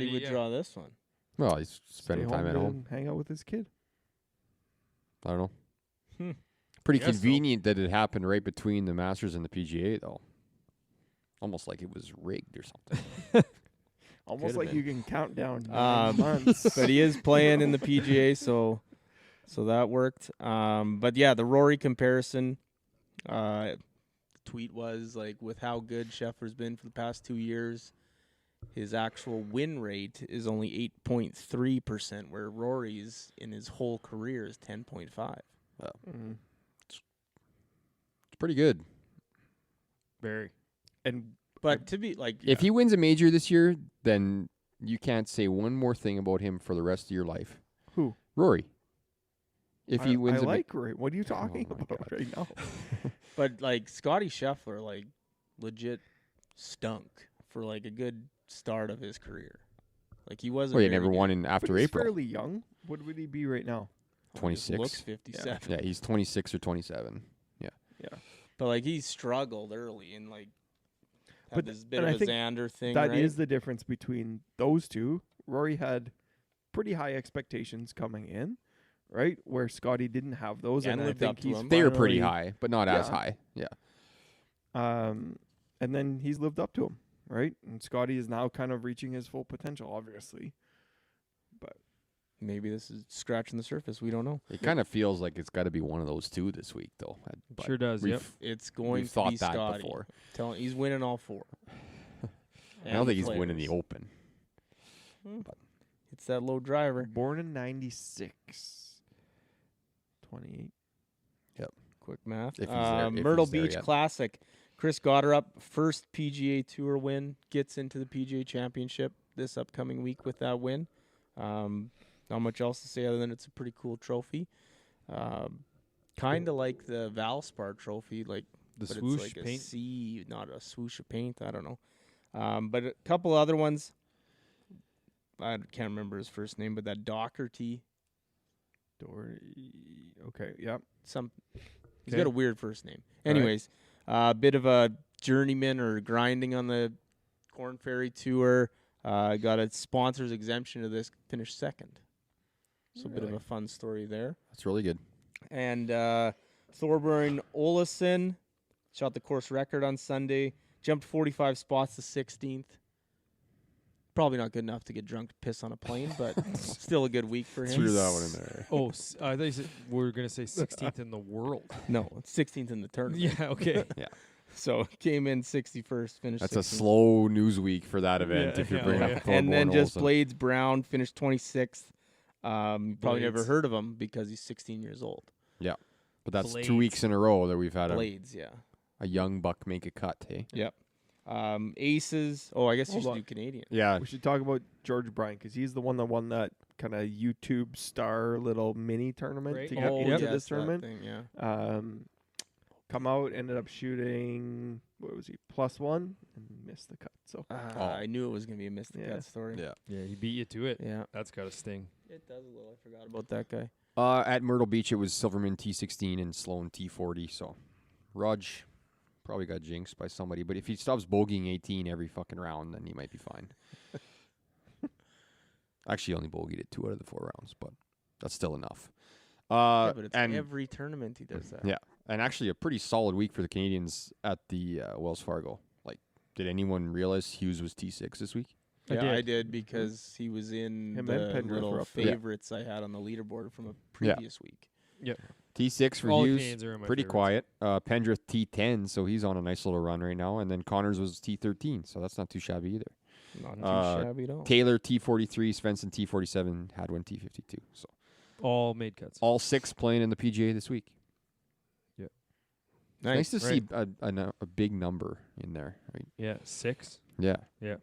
he withdraw this one? Well, he's Stay spending time at home. and hang out with his kid. I don't know. Hmm. Pretty Guess so. convenient that it happened right between the Masters and the PGA, though. Almost like it was rigged or something. Almost Could've like been. you can count down 9 months. But he is playing in the PGA, so that worked. But yeah, the Rory comparison. Tweet was like, with how good Scheffler's been for the past 2 years, his actual win rate is only 8.3%, where Rory's in his whole career is 10.5. Mm. It's pretty good. Very. But to be like, If he wins a major this year, then you can't say one more thing about him for the rest of your life. Who? Rory. If he wins I a ma- like Rory. What are you talking Oh my about God. right now? but like Scotty Scheffler, like legit stunk for like a good start of his career. Like he wasn't. Well, he very never good. won in But after he's April. fairly young. What would he be right now? Just 26. Looks 57. Yeah, he's 26 or 27. But like he struggled early and like had But this bit and of I a think Xander thing. That is right? the difference between those two. Rory had pretty high expectations coming in, right? Where Scotty didn't have those, Yeah, and and I lived think up to he's them. They were pretty finally- high, but not as Yeah. high. Yeah. And then he's lived up to him, right? And Scotty is now kind of reaching his full potential, obviously. Maybe this is scratching the surface. We don't know. It kind of feels like it's got to be one of those two this week, though. But Sure does. we've- Yep. It's going We've to thought be that Scotty. before. He's winning all four. I don't think he's winning the Open. It's that low driver. Born in 96. 28. Quick math. If he's there- if Myrtle he's there Beach yet. Classic. Chris Gotterup, first PGA Tour win, gets into the PGA Championship this upcoming week with that win. Not much else to say other than it's a pretty cool trophy. Kind of like the Valspar trophy, like The but swoosh it's like paint. a C, not a swoosh of paint. I don't know. But a couple other ones. I can't remember his first name, but that Doherty. Dory. Okay, yep. He's got a weird first name. Anyways, a bit of a journeyman or grinding on the Corn Ferry Tour. Got a sponsor's exemption to this, finished second. So a bit of a fun story there. That's really good. And Thorburn Olesen shot the course record on Sunday. Jumped 45 spots to 16th. Probably not good enough to get drunk to piss on a plane, but still a good week for him. Threw that one in there. Oh, I thought you said we were going to say 16th in the world. No, it's 16th in the tournament. Yeah, okay. So came in 61st, finished That's a 16th. slow news week for that event Yeah, if you're yeah, bringing yeah. up And then Thorborn just Olsen. Blades Brown finished 26th. Probably never Blades. heard of him because he's 16 years old. But that's Blades. 2 weeks in a row that we've had Blades, yeah. a young buck make a cut, hey? Yep. Aces. Oh, I guess you Hold should on. do Canadian. Yeah. We should talk about George Bryan because he's the one that won that kind of YouTube star little mini tournament Right. to get Oh, into yes, this that tournament. thing, yeah. Come out, ended up shooting, what was he, +1 and missed the cut. So I knew it was going to be a missed the Yeah. cut story. Yeah. Yeah, he beat you to it. Yeah. That's got to sting. It does a little. I forgot about that guy. At Myrtle Beach, it was Silverman T16 and Sloan T40. So Raj probably got jinxed by somebody. But if he stops bogeying 18 every fucking round, then he might be fine. Actually, only bogeyed it 2 out of the 4 rounds, but that's still enough. Yeah, but it's and every tournament he does that. yeah, and actually a pretty solid week for the Canadians at the Wells Fargo. Like, did anyone realize Hughes was T6 this week? Yeah, I did because he was in Him and the Pendrith were little up there. favorites I had on the leaderboard from a previous week. T6 for All Hughes, Canadians are in my pretty favorites. quiet. Pendrith T10, so he's on a nice little run right now. And then Connors was T13, so that's not too shabby either. Not too shabby at all. Taylor T43, Svensson T47, Hadwin T52. So All made cuts. all 6 playing in the PGA this week. Nice to right. see a big number in there. Right? Yeah, 6. Yeah. Yeah.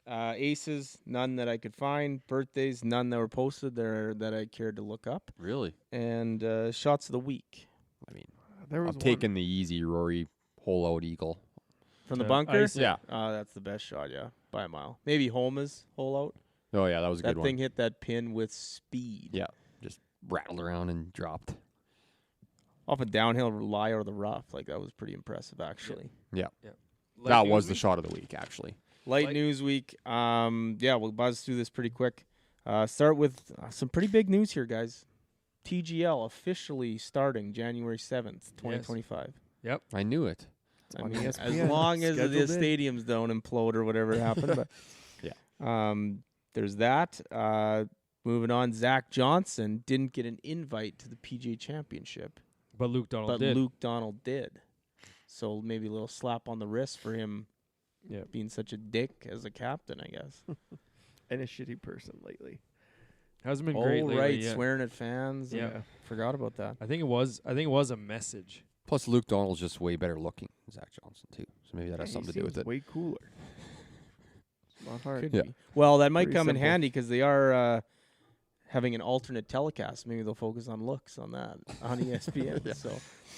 Aces, none that I could find. Birthdays, none that were posted there that I cared to look up. Really? And shots of the week. I mean, there was I'm taking the easy Rory hole out eagle. From the Yeah, bunker? ice it. Yeah. That's the best shot, yeah, by a mile. Maybe Holmes hole out. Oh, yeah, that was a That good thing one. hit that pin with speed. Yeah. Just rattled around and dropped. off a downhill lie or the rough. Like, that was pretty impressive, actually. Yeah. Light That news was the week? shot of the week, actually. Light Light- news week. Yeah, we'll buzz through this pretty quick. Start with some pretty big news here, guys. TGL officially starting January 7th, 2025. I knew it. It's I on mean, as ESPN. long as the Scheduled in. stadiums don't implode or whatever happened. But there's that. Moving on, Zach Johnson didn't get an invite to the PGA Championship, But Luke Donald but did. Luke Donald did. So maybe a little slap on the wrist for him being such a dick as a captain, I guess. And a shitty person lately. Hasn't been great lately. Right, yeah. swearing at fans. Yeah. and Forgot about that. I think it was a message. Plus, Luke Donald's just way better looking than Zach Johnson, too. So maybe that has He something to do with seems it. way cooler. It's not hard. Could Yeah. be. Well, that might Pretty come in simple. handy because they are having an alternate telecast. Maybe they'll focus on looks on that on ESPN. So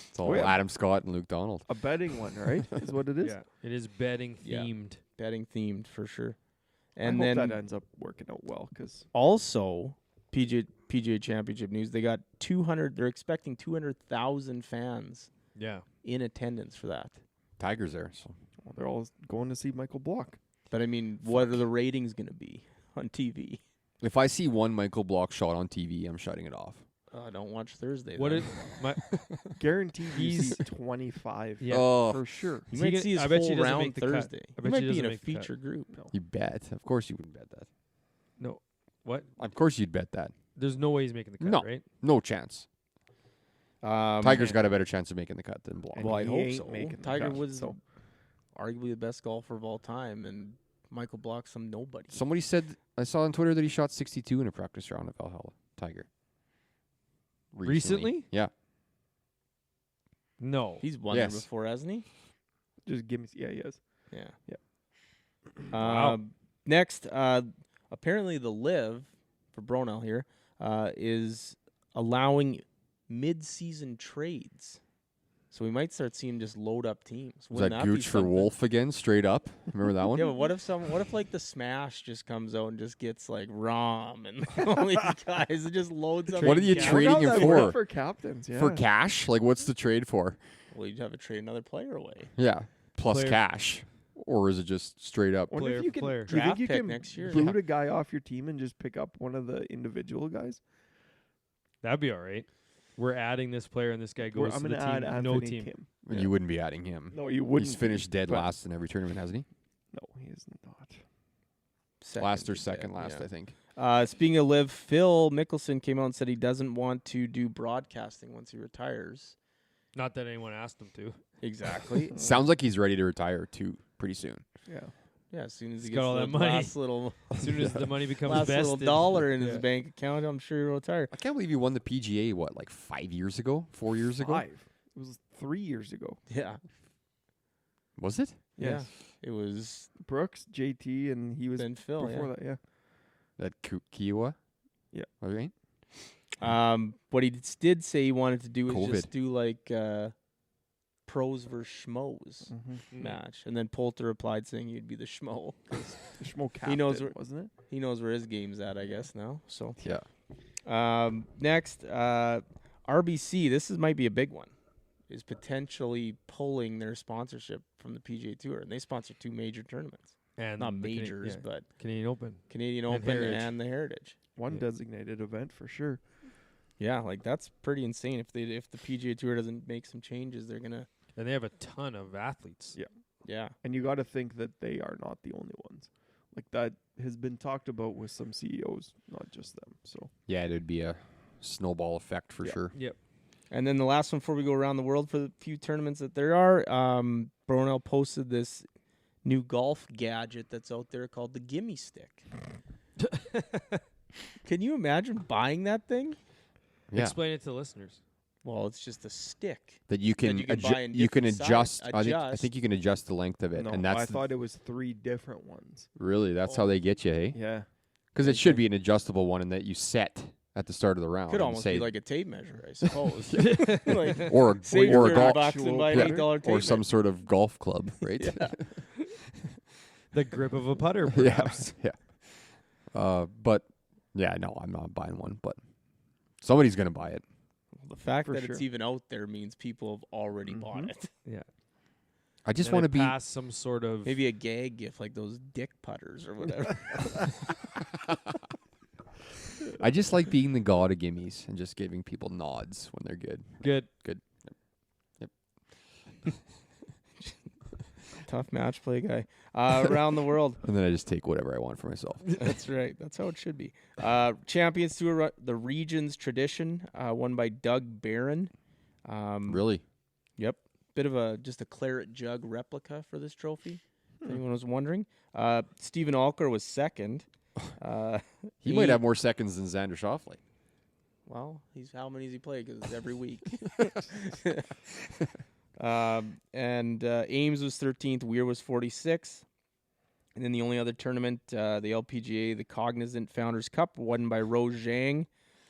It's all yeah. Adam Scott and Luke Donald. A betting one, right? Is what it is. Yeah, it is betting Yeah. themed. betting themed for sure. I And hope then that ends up working out well because also PGA Championship news. They got 200. They're expecting 200,000 fans Yeah, in attendance for that. Tiger's there. So they're all going to see Michael Block. But I mean, what are the ratings going to be on TV? if I see one Michael Block shot on TV, I'm shutting it off. Don't watch Thursday. what then. did my? Guaranteed you He's- see 25 Yeah. Oh, for sure. You Is he might gonna- see his I bet full you doesn't round make the cut. Thursday. I He bet might you be doesn't in a make the cut. feature group. No. you bet. Of course you would bet that. No, what? Of course you'd bet that. There's no way he's making the cut, No. right? No chance. Tiger's man. got a better chance of making the cut than Block. And Well, I he hope ain't so. making the Tiger cut, was so. arguably the best golfer of all time, and Michael Block's some nobody. Somebody said, I saw on Twitter that he shot 62 in a practice round of Valhalla. Tiger. Recently? Yeah. No. He's won Yes. there before, hasn't he? Just give me. Yeah, he is. Yeah. Yep. Wow. Next, apparently the Live for Bronell here is allowing mid-season trades. So we might start seeing just load up teams. Was Wouldn't that be Gooch for something? Wolf again, straight up? Remember that one? Yeah, but what if like the Smash just comes out and just gets like Rom and all these guys and just loads up? What are you Yeah. trading How him that for? work for captains? Yeah. For cash? Like, what's the trade for? Well, you'd have to trade another player away. Yeah. Plus Player. cash. Or is it just straight up? Wonder Player if you for can, player. do you think Draft you pick can next year. boot a guy off your team and just pick up one of the individual guys? That'd be all right. We're adding this player, and this guy goes I'm to going the to add team. Anthony No team. Kim. And you wouldn't be adding him. No, you wouldn't. He's finished dead but- last in every tournament, hasn't he? No, he is not. Last or he second did, last, yeah. I think. Speaking of Live, Phil Mickelson came out and said he doesn't want to do broadcasting once he retires. Not that anyone asked him to. Exactly. Sounds like he's ready to retire, too, pretty soon. Yeah. Yeah, as soon as he He's gets got all the that money. last little, As soon as the money becomes last vested, little dollar in his Yeah. bank account, I'm sure he'll retire. I can't believe you won the PGA, what, like 5 years ago? 4 years ago? 5. It was 3 years ago. Yeah. Was it? Yeah. It was Brooks, JT, and he was then Phil. before Yeah. that. Yeah. That Kiowa? Yeah. Okay. What he did say he wanted to do is just COVID. do like pros versus schmoes Mm-hmm. match, and then Poulter replied saying he'd be the schmo. The Schmo captain, He knows where- wasn't it? He knows where his game's at, I guess now. So Yeah. next, RBC. This might be a big one. Is potentially pulling their sponsorship from the PGA Tour, and they sponsor 2 major tournaments. and Not the Cana- majors, yeah, but Canadian Open. Canadian And Open Heritage. and the Heritage. One Yeah. designated event for sure. Yeah, like that's pretty insane. If the PGA Tour doesn't make some changes, they're gonna. And they have a ton of athletes. Yeah. Yeah. And you got to think that they are not the only ones. Like that has been talked about with some CEOs, not just them. So Yeah, it'd be a snowball effect for Yeah. sure. Yep. And then the last one before we go around the world for the few tournaments that there are, Bronell posted this new golf gadget that's out there called the Gimme Stick. Can you imagine buying that thing? Yeah. Explain it to the listeners. Well, it's just a stick. That you can, you can buy in you can different adjust. size- I think you can adjust the length of it, no, and that's I thought it was 3 different ones. really that's how they get you, hey? Yeah. Because it should be an adjustable one, and that you set at the start of the round. Could and almost say, be like a tape measure, I suppose. like, or a, save or a 30 golf, bucks and buy an yeah, $8 tape or some measure. sort of golf club, right? Yeah. The grip of a putter, yeah, perhaps. yeah. But yeah, no, I'm not buying one. But somebody's gonna buy it. The fact For that it's sure. even out there means people have already bought it. Yeah. I just Then want to it be. past some sort of Maybe a gag gift like those dick putters or whatever. I just like being the god of gimmies and just giving people nods when they're good. good. Tough match play guy. Around the world. And then I just take whatever I want for myself. That's right. That's how it should be. Champions Tour, the Regions Tradition, won by Doug Barron. Really? Yep. Bit of just a claret jug replica for this trophy. If anyone was wondering. Stephen Alker was second. He might have more seconds than Xander Schauffele. Well, how many does he play? Because it's every week. Ames was 13th. Weir was 46th. And then the only other tournament, the LPGA, the Cognizant Founders Cup, won by Rose Zhang.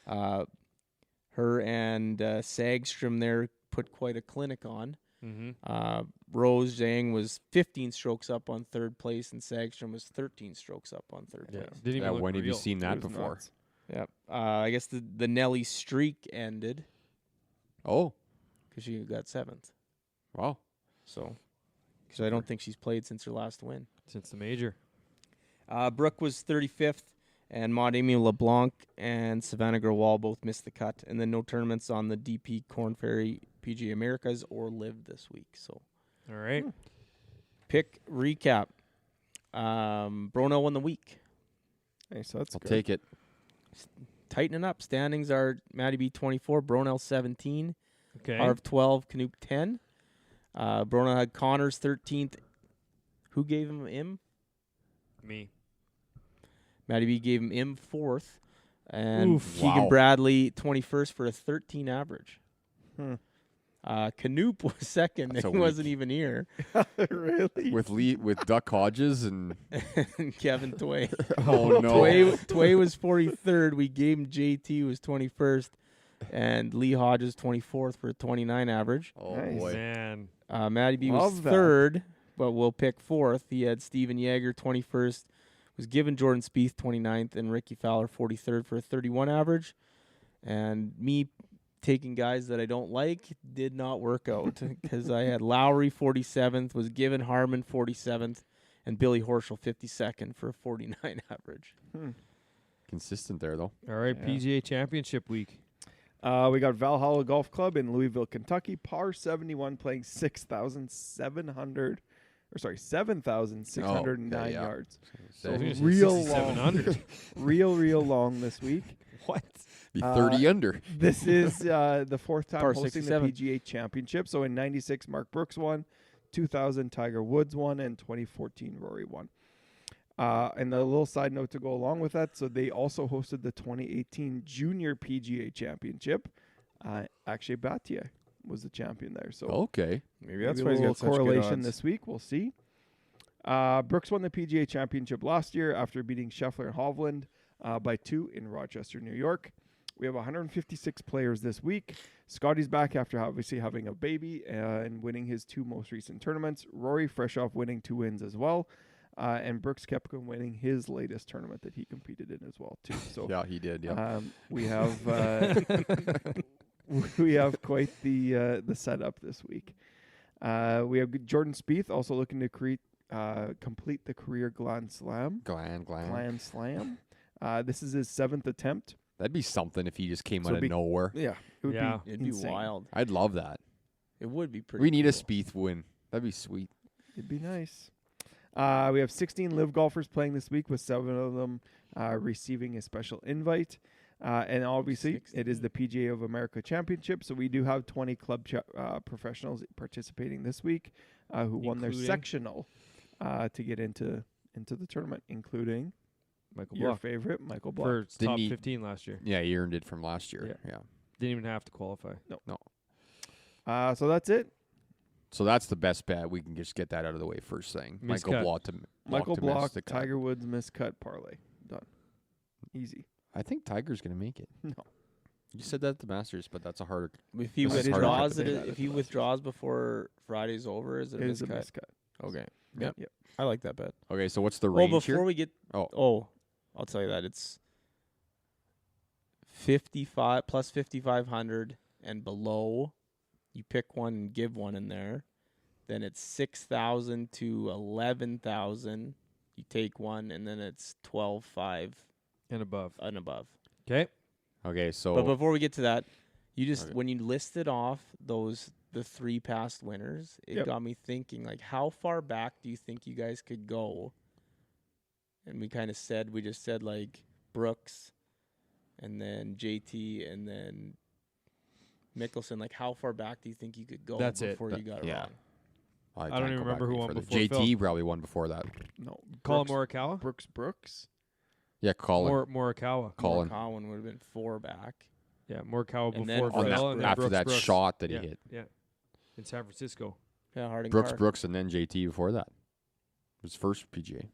Her and Sagstrom there put quite a clinic on. Mm-hmm. Rose Zhang was 15 strokes up on third place, and Sagstrom was 13 strokes up on third Yeah. place. Didn't even look When have you real. seen that It was before? nuts. Yep. I guess the Nelly streak ended Oh, because she got seventh. wow. So, because I don't think she's played since her last win. Since the major. Brooke was 35th, and Maud-Amy LeBlanc and Savannah Grewal both missed the cut. And then no tournaments on the DP Corn Ferry PGA Americas or Live this week. So, All right. pick recap. Brono won the week. Hey, so that's I'll good. take it. Tightening up. Standings are Matty B 24, Bronell 17, Okay. Harv 12, Knoop 10. Brono had Connors 13th. Who gave him Im? Me. Matty B gave him Im 4th. And Oof. Keegan Wow. Bradley 21st for a 13 average. Hmm. Knoop was second. That's And a he wasn't week. even here. Really? With Duck Hodges and And Kevin Tway. oh no, Tway was 43rd. We gave him JT was 21st. And Lee Hodges 24th for a 29 average. oh Nice. boy, Man. Matty B was Love that. third, but we'll pick fourth. He had Steven Yeager 21st, was given Jordan Spieth 29th, and Ricky Fowler 43rd for a 31 average. And me taking guys that I don't like did not work out because I had Lowry 47th, was given Harmon 47th, and Billy Horschel 52nd for a 49 average. consistent there though. All right. Yeah. PGA Championship week. We got Valhalla Golf Club in Louisville, Kentucky, par 71, playing 7,609 yeah. yards. So I was be gonna say real 67 long. under. real long this week. What? 30 under. This is the fourth time Par hosting 67. the PGA Championship. So in 96, Mark Brooks won, 2000, Tiger Woods won, and 2014, Rory won. And a little side note to go along with that, so they also hosted the 2018 Junior PGA Championship. Akshay Bhatia was the champion there. So Okay. Maybe maybe a little correlation this week. We'll see. Brooks won the PGA Championship last year after beating Scheffler and Hovland by 2 in Rochester, New York. We have 156 players this week. Scotty's back after obviously having a baby and winning his 2 most recent tournaments. Rory fresh off winning 2 wins as well. And Brooks kept on winning his latest tournament that he competed in as well too. So Yeah, he did. Yeah. we have we have quite the setup this week. We have Jordan Spieth also looking to complete the career Grand Slam. Glenn. Slam. This is his 7th attempt. That'd be something if he just came So out of nowhere. Yeah, it would Yeah. be It'd be insane. wild. I'd love that. It would be pretty We need a cool. Spieth win. That'd be sweet. It'd be nice. We have 16 live golfers playing this week, with 7 of them receiving a special invite. And obviously, it is the PGA of America Championship, so we do have 20 club professionals participating this week who won their Including? sectional to get into the tournament, including Michael your Block. favorite, Michael Block. For Didn't top he- 15 last year. Yeah, he earned it from last year. Yeah. Didn't even have to qualify. So that's it. So that's the best bet. We can just get that out of the way first thing. Miscut. Michael Block to Michael to Block, miss the cut. Tiger Woods miscut parlay. Done. Easy. I think Tiger's gonna make it. No. You said that at the Masters, but that's a harder. If he This is hard withdraws to it, debate that if at he the withdraws before Friday's over, is it a It is a miscut? miscut. Okay. Yep. Yep. I like that bet. Okay, so what's the Well, range before here? we get, Oh. I'll tell you that it's 55 plus 5,500 and below, you pick one and give one in there. Then it's 6,000 to 11,000. You take one, and then it's 12,500 And above. and above. Okay. Okay, so But before we get to that, you just Okay. when you listed off the 3 past winners, it Yep. got me thinking, like, how far back do you think you guys could go? And we just said like Brooks, and then JT, and then Mickelson. Like, how far back do you think you could go That's it. before you got it yeah. wrong? I don't can't even go remember back who any won further. before JT Phil. probably won before that. No. Colin Brooks- Morikawa? Brooks. Yeah, Colin. Morikawa. Colin. Morikawa would have been 4 back. Yeah, Morikawa And before then On Phil, that, and then after Brooks, that Brooks. shot that yeah, he hit. Yeah, in San Francisco. Yeah, Harding Brooks, Park. Brooks, and then JT before that. His first PGA.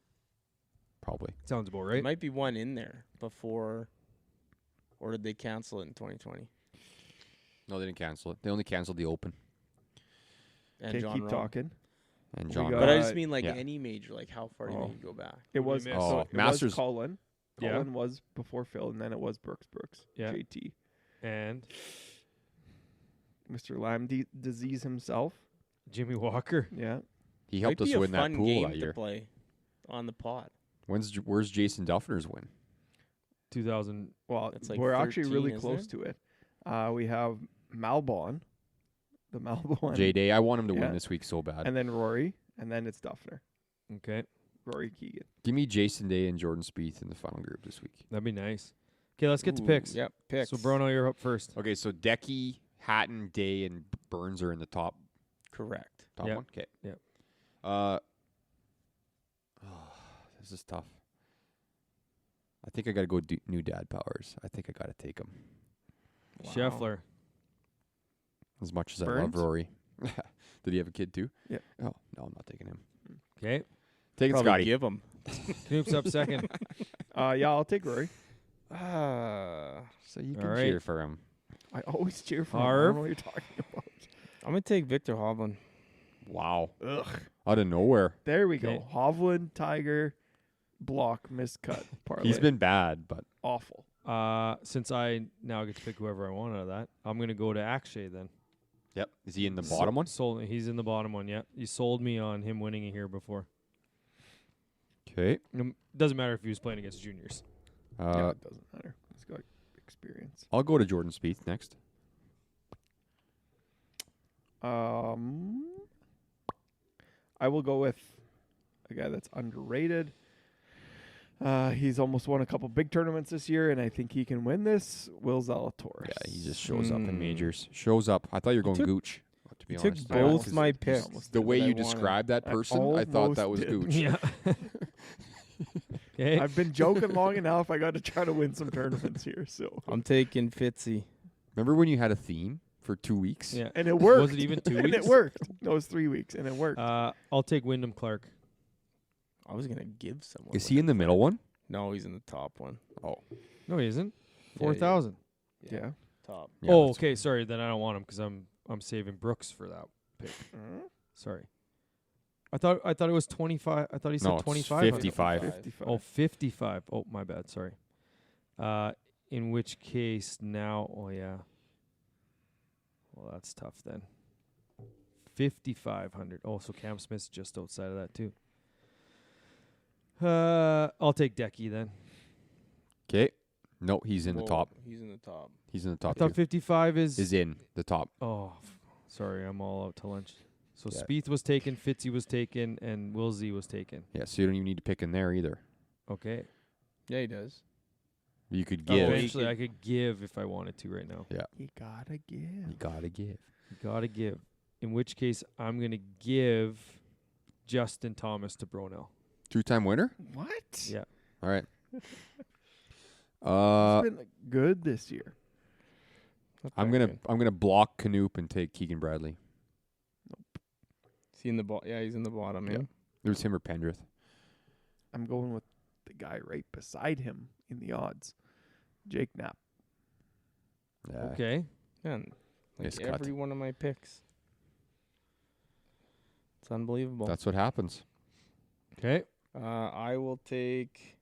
Probably. Sounds about There right. might be one in there before, or did they cancel it in 2020? No, they didn't cancel it. They only canceled the Open. And Okay, John keep Rahm. talking. And We John got- But I Rahm. just mean like yeah. any major. Like, how far do you Oh. think you go back? It Who was we missed? Oh, it Masters- was Colin. Yeah. Colin was before Phil, and then it was Brooks. Yeah. JT. And Mr. Lyme disease himself. Jimmy Walker. Yeah. He Might helped us be a win that fun pool game that to year. play on the pod. Where's Jason Duffner's win? 2000. Well, That's like we're actually 13, really isn't close it? to it. We have Malbon, the Malbon, J Day. I want him to Yeah. win this week so bad. and then Rory, and then it's Duffner. Okay, Rory Keegan. Give me Jason Day and Jordan Spieth in the final group this week. that'd be nice. Okay, let's get to Ooh, picks. Yep, picks. So, Bruno, you're up first. Okay, so Decky, Hatton, Day, and Burns are in the top Correct. Yep. one. Okay. Yep. This is tough. I think I got to go new dad powers. I think I got to take him. Wow. Scheffler. As much as I Burns? love Rory. Did he have a kid too? Yeah. Oh, no, I'm not taking him. Okay, Take it, Probably Scotty. give them. Knoop's up second. Yeah, I'll take Rory. So you All can right. cheer for him. I always cheer for him. I Harv? don't know what you're talking about. I'm gonna take Victor Hovland. Wow. Ugh. Out of nowhere. There we go. Okay. Hovland, Tiger, block, miscut, parlay. He's been bad, but awful. Since I now get to pick whoever I want out of that, I'm gonna go to Akshay then. yep. Is he in the bottom one? Sold. He's in the bottom one. Yeah, you sold me on him winning it here before. Okay. Doesn't matter if he was playing against juniors. Yeah, it doesn't matter. He's got experience. I'll go to Jordan Spieth next. I will go with a guy that's underrated. He's almost won a couple big tournaments this year, and I think he can win this. Will Zalatoris. Yeah, he just shows up in Hmm. majors. Shows up. I thought you were going took- Gooch. To be You took honest, both 'cause my he's picks. almost the way that I you wanted. described that I person, I thought that was almost Gooch. Yeah. Okay. I've been joking long enough. I got to try to win some tournaments here. So, I'm taking Fitzy. Remember when you had a theme for 2 weeks? Yeah. and it worked. Was it even 2 and weeks? it worked. No, it was 3 weeks, and it worked. I'll take Wyndham Clark. I was gonna give someone. Is he in the middle one? No, he's in the top one. Oh. No, he isn't. Yeah, 4,000. yeah. Top. Yeah, Oh, that's- okay. Sorry, then I don't want him because I'm saving Brooks for that pick. Sorry. I thought it was 25. I thought he said No, it's 25. 55. 55. Oh, 55. Oh, my bad. Sorry. In which case now, oh yeah. Well, that's tough then. 5,500. Oh, so Cam Smith's just outside of that too. I'll take Decky then. Okay. No, he's in the Whoa, top. He's in the top. He's in the I top. thought Two. 55 Is in the top. Oh, sorry, I'm all out to lunch. So Yeah. Spieth was taken, Fitzy was taken, and Wilsey was taken. Yeah, so you don't even need to pick in there either. Okay. Yeah, he does. You could Oh, give. he Eventually, could- I could give if I wanted to right now. You gotta give. You gotta give. You gotta give. In which case, I'm gonna give Justin Thomas to Bronell. 2-time winner? What? Yeah. All right. He's been good this year. Not I'm that gonna good. block Knoop and take Keegan Bradley. Is he in the Yeah, he's in the bottom. Yeah. Yeah. It was him or Pendrith. I'm going with the guy right beside him in the odds, Jake Knapp. Yeah. Okay. Man, like Miscut. every one of my picks. It's unbelievable. That's what happens. Okay. I will take.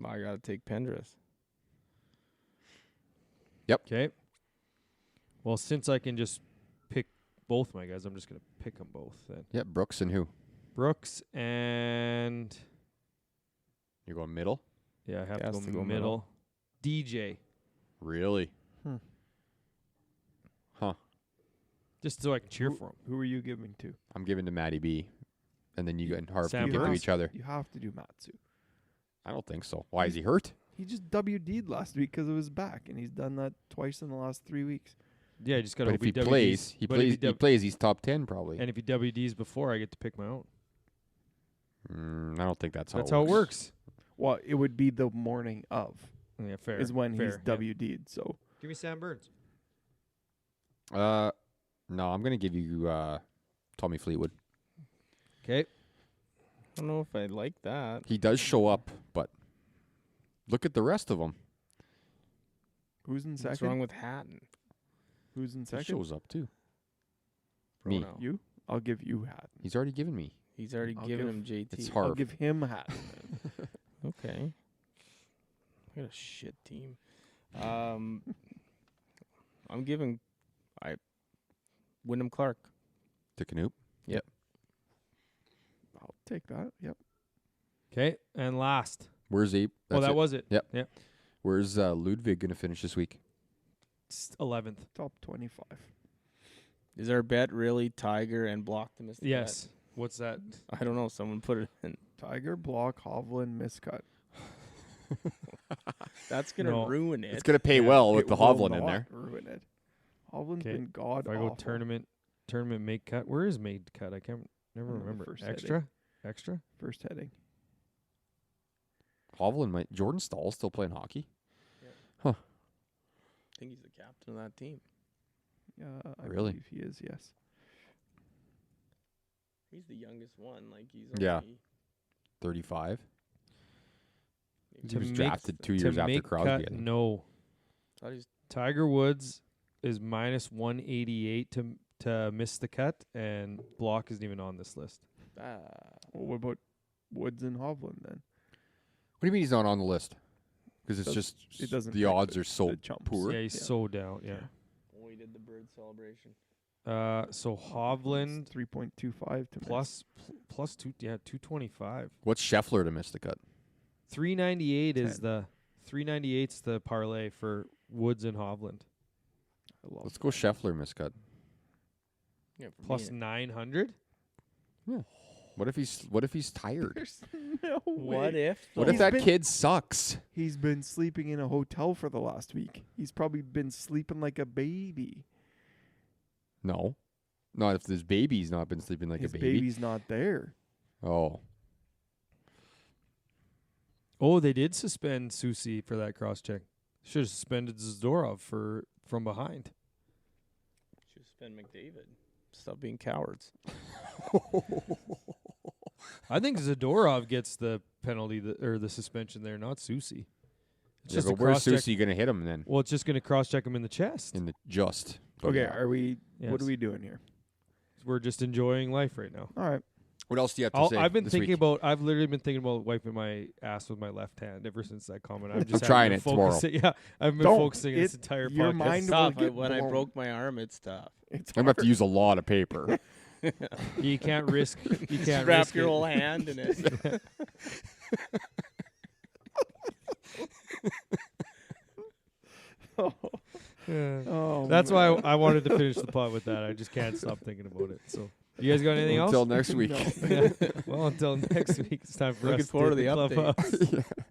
I gotta take Pendrith. Okay. Well, since I can just pick both my guys, I'm just gonna pick them both then. Yep. Brooks and who? Brooks and You're going middle? I have Has to to go go middle. DJ, Really? Huh. just so I can cheer for him. Who are you giving to? I'm giving to Matty B. And then you and Harp Sam can give to Burns. each other. You have to do Matsu. I don't think so. Why, is he hurt? He just WD'd last week because of his back, and he's done that twice in the last 3 weeks. Yeah, I just got to But if he plays, he's top 10 probably. And if he WDs before, I get to pick my own. I don't think that's how That's how it works. Well, it would be the morning of Yeah, fair. is when he's yeah. WD'd. So Give me Sam Burns. No, I'm going to give you Tommy Fleetwood. Okay. I don't know if I like that. He does show up, but look at the rest of them. who's in What's second? wrong with Hatton? Who's in He second? shows up too. Me. Bruno. You? I'll give you Hatton. He's already given me. He's already I'll given give- him JT. It's I'll Harv. give him Hatton. Okay. I got a shit team. I'm giving Wyndham Clark. To Knoop. I'll take that. Yep. Okay. And last. Where's Abe? That That's it. was it. Yep. Yep. Where's Ludwig going to finish this week? 11th. Top 25. Is our bet really Tiger and Block to miss the Yes. What's that? bet? I don't know. Someone put it in. Tiger, Block, Hovland, miscut. That's going to No. ruin it. It's going to pay well with It the will Hovland in not there. ruin it. Hovland's Okay, been god If I go awful. tournament make cut. Where is made cut? I can't never The remember. first Extra? Extra? First heading. Hovland might. Jordan Stahl's still playing hockey. I think he's the captain of that team. Yeah, I Really? believe he is, yes. He's the youngest one. Like he's Yeah. only 35. He To was make- drafted 2 to years after make Crosby. I cut, think. no. thought he's Tiger Woods is minus 188 to miss the cut, and Block isn't even on this list. Well, what about Woods and Hovland then? What do you mean he's not on the list? Because it's Does- just it doesn't the break odds the- are so the chumps. poor. Yeah, he's Yeah. so down. Yeah. we did the bird celebration. So Hovland 3.25 to plus 225. What's Scheffler to miss the cut? 398 is 10. the 398's the parlay for Woods and Hovland. miss. I love Let's go Scheffler miscut. Yeah, for Plus me, 900. What if he's tired? There's no what way. if? What though? if that been- kid sucks? He's been sleeping in a hotel for the last week. He's probably been sleeping like a baby. No. Not if his baby's not been sleeping like His a baby. baby's not there. Oh. Oh, they did suspend Susi for that cross check. Should have suspended Zdorov from behind. Should spend McDavid. Stop being cowards. I think Zadorov gets the penalty or the suspension there, not Susi. It's Yeah, just a but where's cross check. Susie going to hit him then? Well, it's just going to cross check him in the chest. In the just. But Okay, yeah. are we? Yes. What are we doing here? We're just enjoying life right now. All right. What else do you have to say? I've been this thinking week? about. I've literally been thinking about wiping my ass with my left hand ever since that comment. I'm just trying haven't been it tomorrow. focusing- Yeah, I've been Don't. focusing this It- entire your podcast. mind It's will tough. get When I blown. broke my arm, it's tough. It's I'm going to have to hard. use a lot of paper. You can't risk. You can't Wrap risk your it. whole hand in it. Yeah. Oh, That's why man. I wanted to finish the pod with that. I just can't stop thinking about it. So, you guys got anything else? Until next week. No. Yeah. Well, until next week, it's time for Looking us forward to the hit update. clubhouse. Yeah.